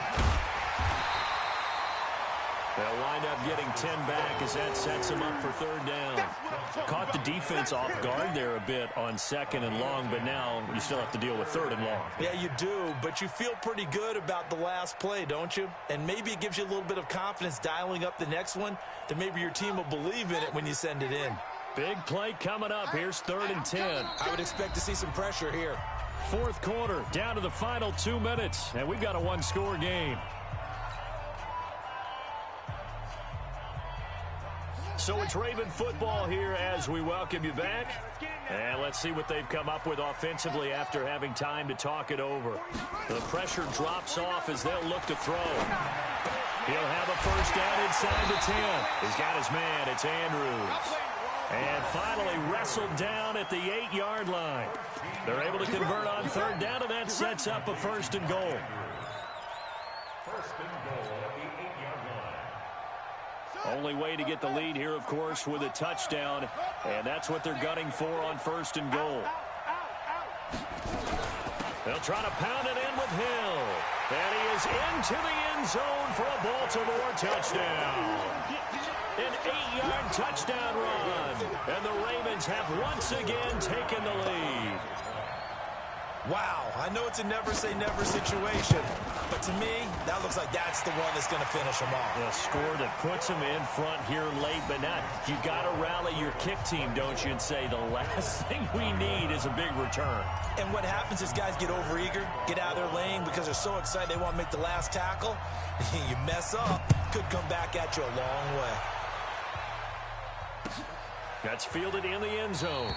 They'll wind up getting 10 back as that sets them up for third down. Caught the defense off guard there a bit on second and long, but now you still have to deal with third and long. Yeah, you do, but you feel pretty good about the last play, don't you? And maybe it gives you a little bit of confidence dialing up the next one, that maybe your team will believe in it when you send it in. Big play coming up. Here's third and 10. I would expect to see some pressure here. Fourth quarter, down to the final 2 minutes, and we've got a one-score game. So it's Raven football here as we welcome you back. And let's see what they've come up with offensively after having time to talk it over. The pressure drops off as they'll look to throw. He'll have a first down inside the 10. He's got his man. It's Andrews. And finally wrestled down at the 8-yard line. They're able to convert on third down, and that sets up a first and goal. First and goal at the 8-yard line. Only way to get the lead here, of course, with a touchdown, and that's what they're gunning for on first and goal. They'll try to pound it in with Hill, and he is into the end zone for a Baltimore touchdown. An 8-yard touchdown run, and the Ravens have once again taken the lead. Wow, I know it's a never-say-never situation, but to me, that looks like that's the one that's going to finish them off. A score that puts them in front here late, but not. You got to rally your kick team, don't you, and say the last thing we need is a big return. And what happens is guys get overeager, get out of their lane because they're so excited they want to make the last tackle. You mess up, could come back at you a long way. That's fielded in the end zone.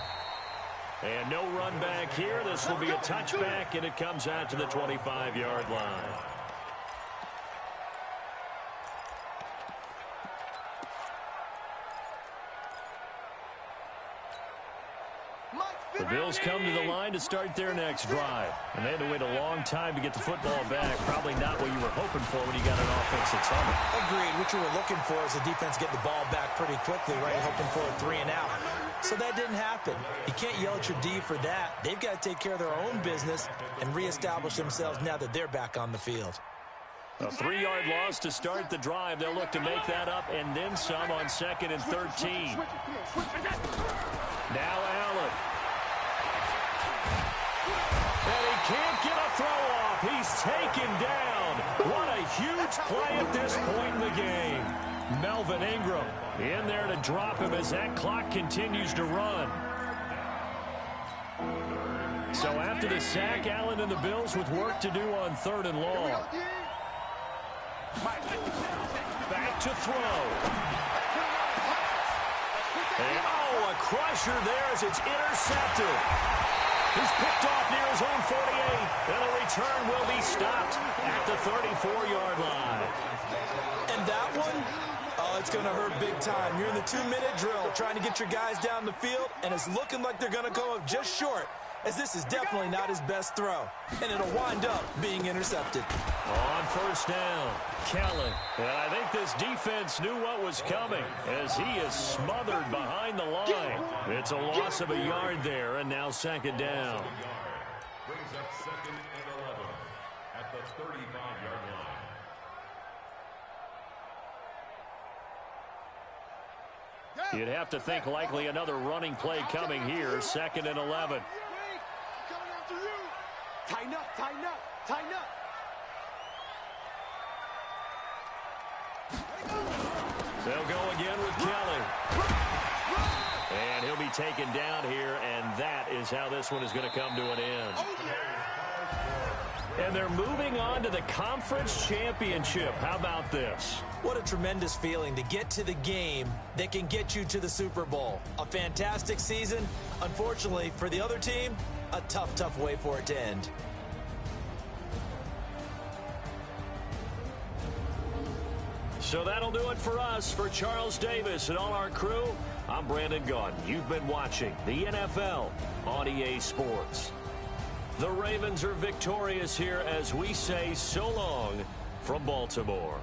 And no run back here. This will be a touchback, and it comes out to the 25-yard line. The Bills come to the line to start their next drive. And they had to wait a long time to get the football back. Probably not what you were hoping for when you got an offense that's humming. Agreed. What you were looking for is the defense get the ball back pretty quickly, right? Hoping for a 3 and out. So that didn't happen. You can't yell at your D for that. They've got to take care of their own business and reestablish themselves now that they're back on the field. A 3-yard loss to start the drive. They'll look to make that up and then some on second and 13. Now Allen. And he can't get a throw off. He's taken down. What a huge play at this point in the game. Melvin Ingram in there to drop him as that clock continues to run. So after the sack, Allen and the Bills with work to do on third and long. Back to throw. And, oh, a crusher there as it's intercepted. He's picked off near his own 48, and the return will be stopped at the 34-yard line. And that one, oh, it's going to hurt big time. You're in the 2-minute drill trying to get your guys down the field, and it's looking like they're going to go up just short, as this is definitely not his best throw. And it'll wind up being intercepted. On first down, Kelly. And I think this defense knew what was coming as he is smothered behind the line. It's a loss of a yard there, and now second down. Brings up second and 11 at the 35-yard line. You'd have to think likely another running play coming here, second and 11. Tighten up, tighten up, tighten up. They'll go again with Kelly. And he'll be taken down here, and that is how this one is going to come to an end. And they're moving on to the conference championship. How about this? What a tremendous feeling to get to the game that can get you to the Super Bowl. A fantastic season. Unfortunately, for the other team, a tough way for it to end. So that'll do it for us. For Charles Davis and all our crew, I'm Brandon Gaudin. You've been watching the NFL on EA Sports. The Ravens are victorious here as we say so long from Baltimore.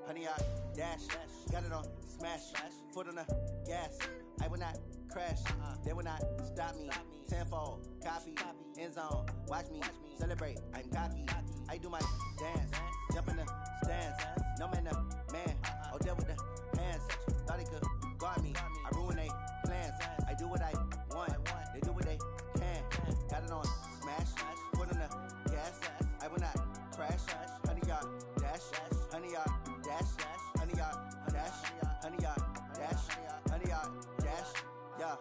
Honey, I dash, got it on smash, foot on the gas. I will not crash, they will not stop me. Tenfold, copy, end zone, watch me celebrate. I'm cocky, I do my dance, jump in the stands. No man, the man, oh deal with the hands. Thought he could guard me, I ruin they plans. I do what I want, they do what they can. Got it on smash, foot on the gas. I will not crash, honey, yard dash, honey, yard dash, honey, yard dash, honey, yard dash, honey, yard dash, yeah.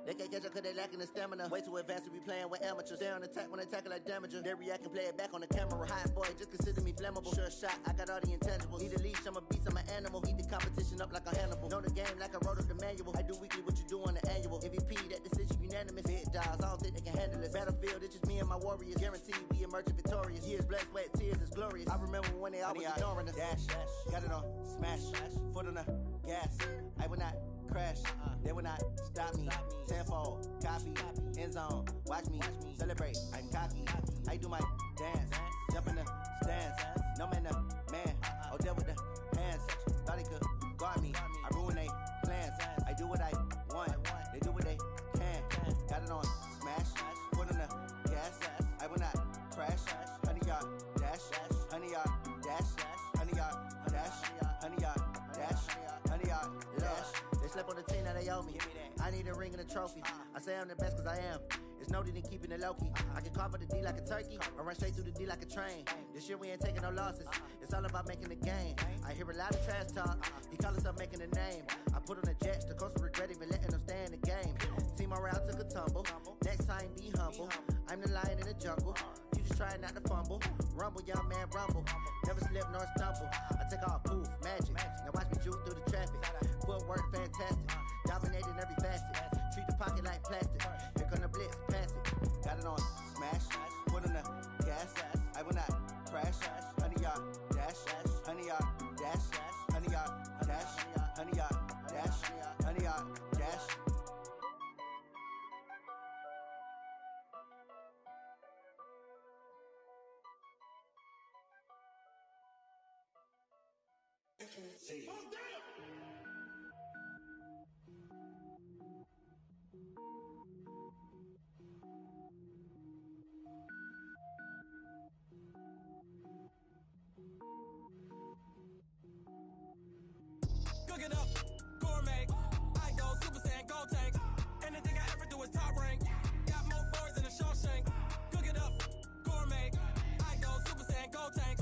They can't catch up cause they lacking the stamina. Way too advanced to be playing with amateurs. Stay on attack when I tackle like damager. They react and play it back on the camera. Hot boy, just consider me flammable. Sure shot, I got all the intangibles. Need a leash, I'm a beast, I'm an animal. Eat the competition up like a Hannibal. Know the game like I wrote up the manual. I do weekly what you do on the annual. MVP, that decision unanimous. Big dials, I don't think they can handle it. Battlefield, it's just me and my warriors. Guaranteed we emerging victorious. Years, blood, sweat, tears, it's glorious. I remember when they always ignoring us. Dash, got it on smash, foot on the gas. I will not crash, they will not stop me. Tenfold, copy, end zone, watch me celebrate. I'm cocky, I do my dance, jump in the stands. No man, the man, oh deal with the hands. Thought he could guard me, I ruin they plans. I do what I want, they do what they can. Got it on smash, foot on the gas. I will not crash, honey, yard dash, honey, yard dash, honey, yard dash, honey, yard dash, honey, yard dash. They slept on the team, now they owe me. I need a ring and a trophy. I say I'm the best cause I am. It's no need in keeping it low-key. I can carve up the D like a turkey or run straight through the D like a train. This year we ain't taking no losses. It's all about making the game. I hear a lot of trash talk. He call himself making a name. I put on the jets. The coach will regret even letting them stay in the game. Team morale took a tumble. Next time be humble. I'm the lion in the jungle. You just try not to fumble. Rumble, young man, rumble. Never slip nor stumble. I take off, poof, magic. Now watch me juke through the traffic. Footwork fantastic. Dominating every facet. Treat the pocket like plastic. Here come the blitz, pass it. Got it on smash, foot on the gas. I will not crash. Honey, yard dash, honey, yard dash, honey, yard dash, honey, yard dash, honey, yard dash. Cook it up, gourmet. I go Super Saiyan, go tank. Anything I ever do is top rank. Got more boards than a Shawshank. Cook it up, gourmet. I go Super Saiyan, go tank.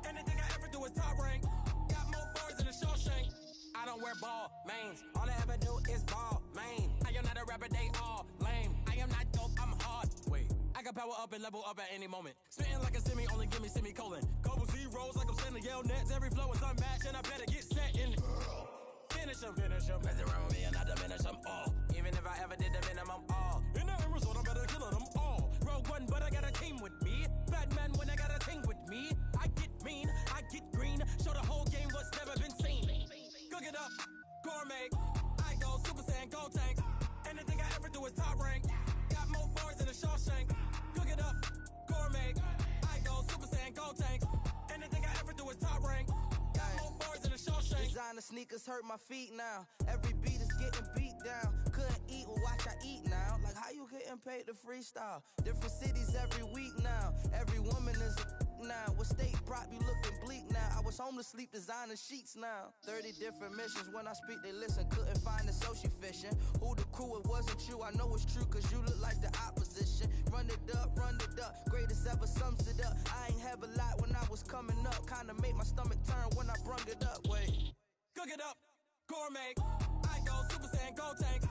Anything I ever do is top rank. Got more boards than a Shawshank. I don't wear ball mains. All I ever do is ball main. I am not a rapper, they all lame. I am not dope, I'm hard. Wait, I can power up and level up at any moment. Spitting like a semi, only give me semicolon. Couple zeros like I'm sending yell nets. Every flow is unmatched and I better get set in. Finish them. Mess around with me and I diminish them all. Even if I ever did the minimum all. In the end result, I'm better killing them all. Rogue One, but I got a team with me. Batman when I got a team with me. I get mean, I get green. Show the whole game what's never been seen. Cook it up, gourmet. I go Super Saiyan, go tank. Anything I ever do is top rank. Got more bars than a Shawshank. Cook it up, gourmet. I go Super Saiyan, go tank. Anything I ever do is top rank. Got more bars than a Shawshank. Designer sneakers hurt my feet now. Every beat is getting beat down. Couldn't eat, well watch I eat now. Like how you getting paid to freestyle? Different cities every week now. Every woman is a now. What state prop you looking bleak now? I was homeless, sleep designer sheets now. 30 different missions. When I speak, they listen. Couldn't find the social fishing. Who the crew? It wasn't you. I know it's true, cause you look like the opposition. Run it up, greatest ever sums it up. I ain't have a lot when I was coming up. Kinda made my stomach turn when I brung it up. Wait. Cook it up, gourmet. I go Super Saiyan, go tank.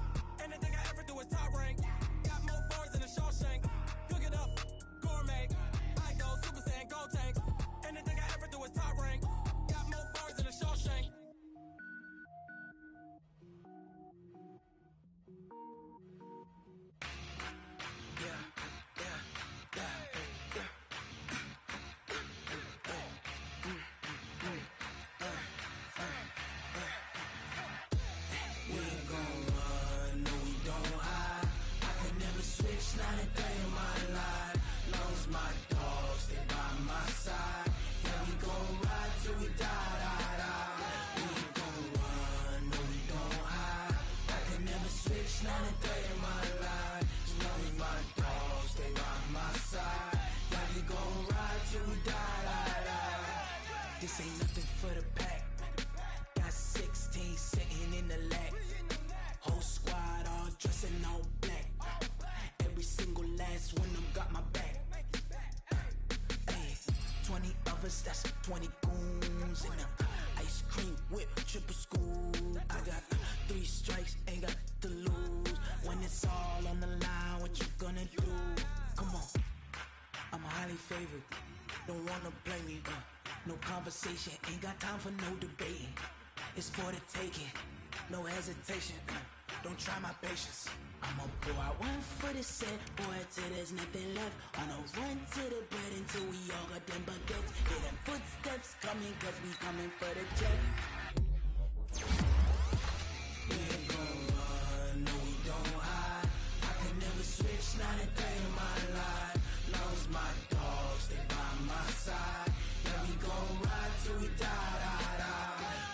Anything I ever do is top rank. Got more bars than a Shawshank. Cook it up, gourmet. I go Super Saiyan, go tank. Anything I ever do is top rank. Got more bars than a Shawshank. Not a day in my life. Long as my dogs stay by my side. Yeah, we gon' ride till we die. We ain't gon' run, no we don't hide. I can never switch, not a day in my life. As long as my dogs stay by my side. Yeah, we gon' ride till we die. This ain't nothing for the pack. Got 16 sitting in the lag. Whole squad all dressing all black. Every single last one of them got my back. Hey, 20 of us, that's 20 goons. And ice cream whip, triple scoop. I got 3 strikes, ain't got to lose. When it's all on the line, what you gonna do? Come on, I'm highly favored. Don't wanna play me, no conversation. Ain't got time for no debating. It's for the taking, no hesitation. Don't try my patience. I'ma pour out one for the set, boy, till there's nothing left. On a run to the bread until we all got them baguettes. Hear them footsteps coming, cause we coming for the jet. We ain't gon' run, no we don't hide. I can never switch, not a day in my life. Long as my dogs stay by my side. Yeah, we gon' ride till we die.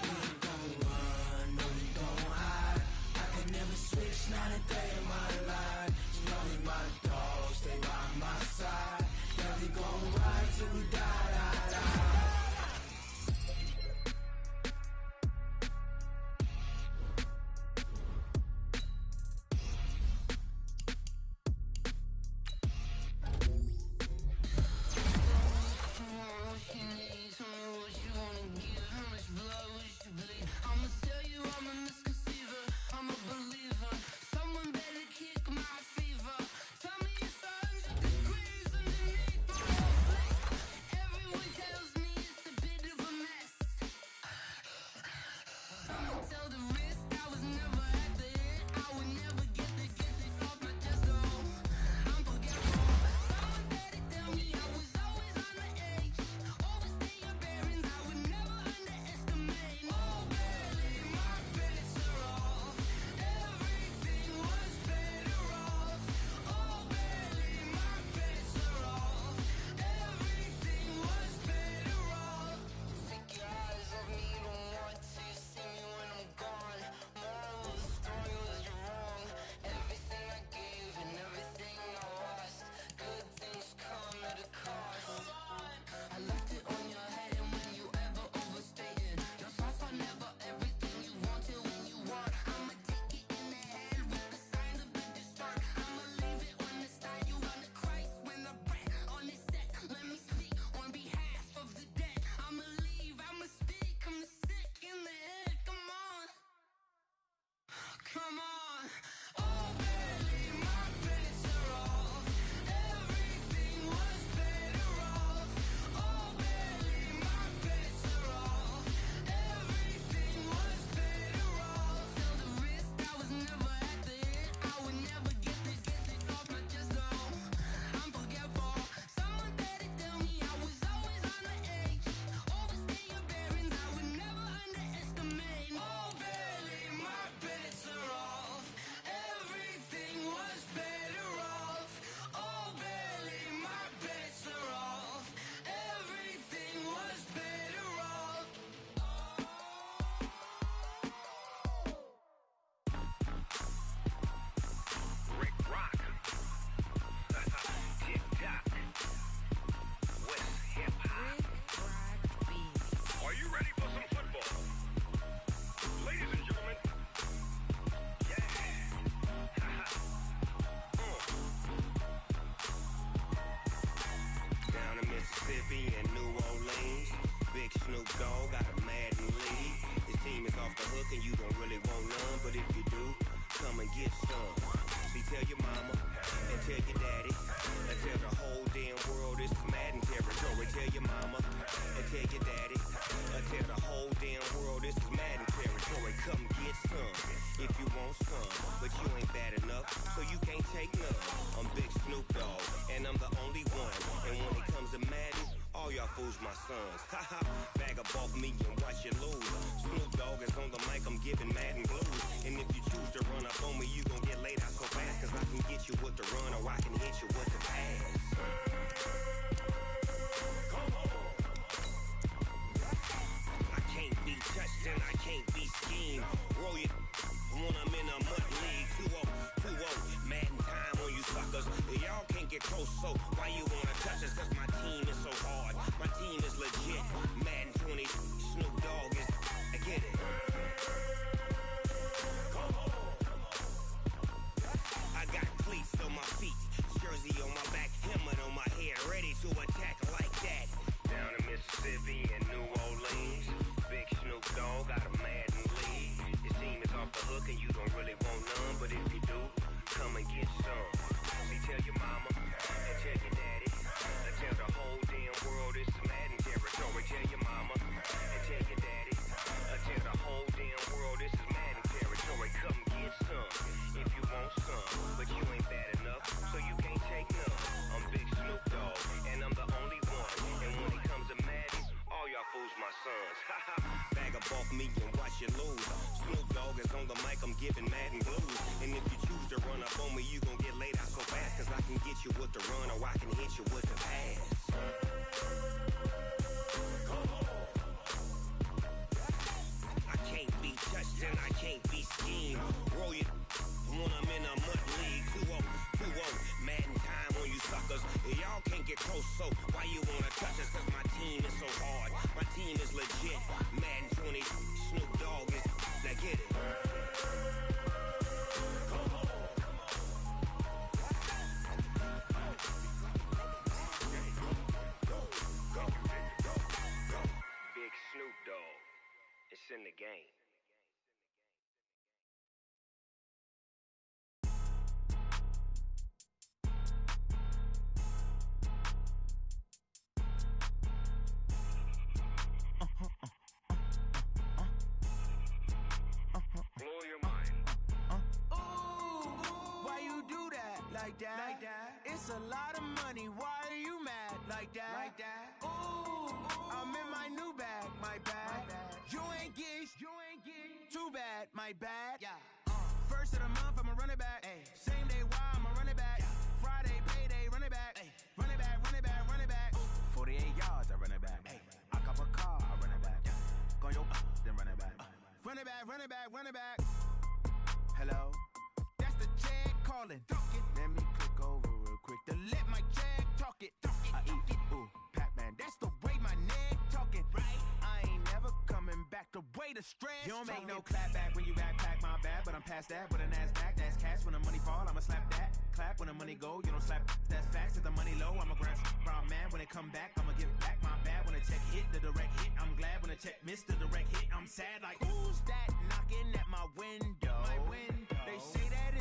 We ain't gon' run, no we don't hide. I can never switch, not a day in my life. As long as my dogs stay by my side. Yeah, we gon' ride till we die. Snoop Dogg got a Madden lead. His team is off the hook and you don't really want none, but if you do, come and get some. See, tell your mama and tell your daddy and tell the whole damn world this is Madden territory. Tell your mama and tell your daddy and tell the whole damn world this is Madden territory. Come get some if you want some, but you ain't bad enough, so you can't take none. I'm Big Snoop Dogg, and I'm the only one. And when it comes to Madden, all y'all fools my sons. Haha, bag up off me and watch you lose. Snoop Dogg is on the mic, I'm giving Madden blues. And if you choose to run up on me, you gon' get laid out so fast, cause I can get you with the run or I can hit you with the pass. I can't be touched and I can't be schemed. Roll you when I'm in a mud league. 2-0, 2-0, Madden time on you suckers. Y'all can't get close, so why you wanna touch us? Cause my team is so hard, my team is legit. Madden 20, Snoop Dogg is, I get it. I got cleats on my feet, jersey on my back, helmet on my head, ready to attack like that. Down in Mississippi and New Orleans, Big Snoop Dogg got a Madden lead. His team is off the hook and you don't really want none, but if you do, come and get some. See, tell your mama and tell your daddy and tell the whole damn world this is Madden territory. Tell your mama and tell your daddy and tell the whole damn world this is Madden territory. Come get some if you want some, but you ain't bad enough, so you can't take none. I'm Big Snoop Dogg, and I'm the only one. And when it comes to Madden, all y'all fools my sons. Haha, bag up off me and watch you lose. Snoop Dogg is on the mic, I'm giving Madden blues. And if you choose to run up on me, you gon' get laid out so fast, cause I can get you with the run or I can hit you with the pass. I can't be touched and I can't be schemed. Roll you when I'm in a mud league. 2-0, 2-0, Madden time on you suckers. Y'all can't get close, so why you wanna touch us? Cause my team is so hard, my team is legit. Madden 20, Snoop Dogg is, now get it. Big Snoop Dogg, it's in the game. Blow your mind. Ooh, why you do that? Like that? It's a lot of money. Why are you mad? Like that? Ooh, I'm in my new bag. My bad. You ain't getting too bad. My bad. Yeah. First of the month, I'ma run it back. Ay. Same day, why I'ma run it back. Friday, payday, run it back. Ay. Run it back, run it back, run it back. 48 yards, I run it back. Ay. I cop a car, I run it back. Go your then run it back. Run it back, run it back, run it back. Hello? That's the check calling. Let me click over real quick to let my check talk it. I eat, ooh, Pac-Man, that's the way my neck talking. Right? I ain't never coming back the way the stress. You don't make no clap back when you backpack, my bad, but I'm past that. With a NASDAQ, that's cash. When the money fall, I'ma slap that. Clap when the money go, you don't slap. That's facts. If the money low, I'ma grab brown man. When it come back, I'ma give back my bad. When the check hit, the direct hit, I'm glad. When the check missed the direct hit, I'm sad. Like, who's that knocking at my window? They say that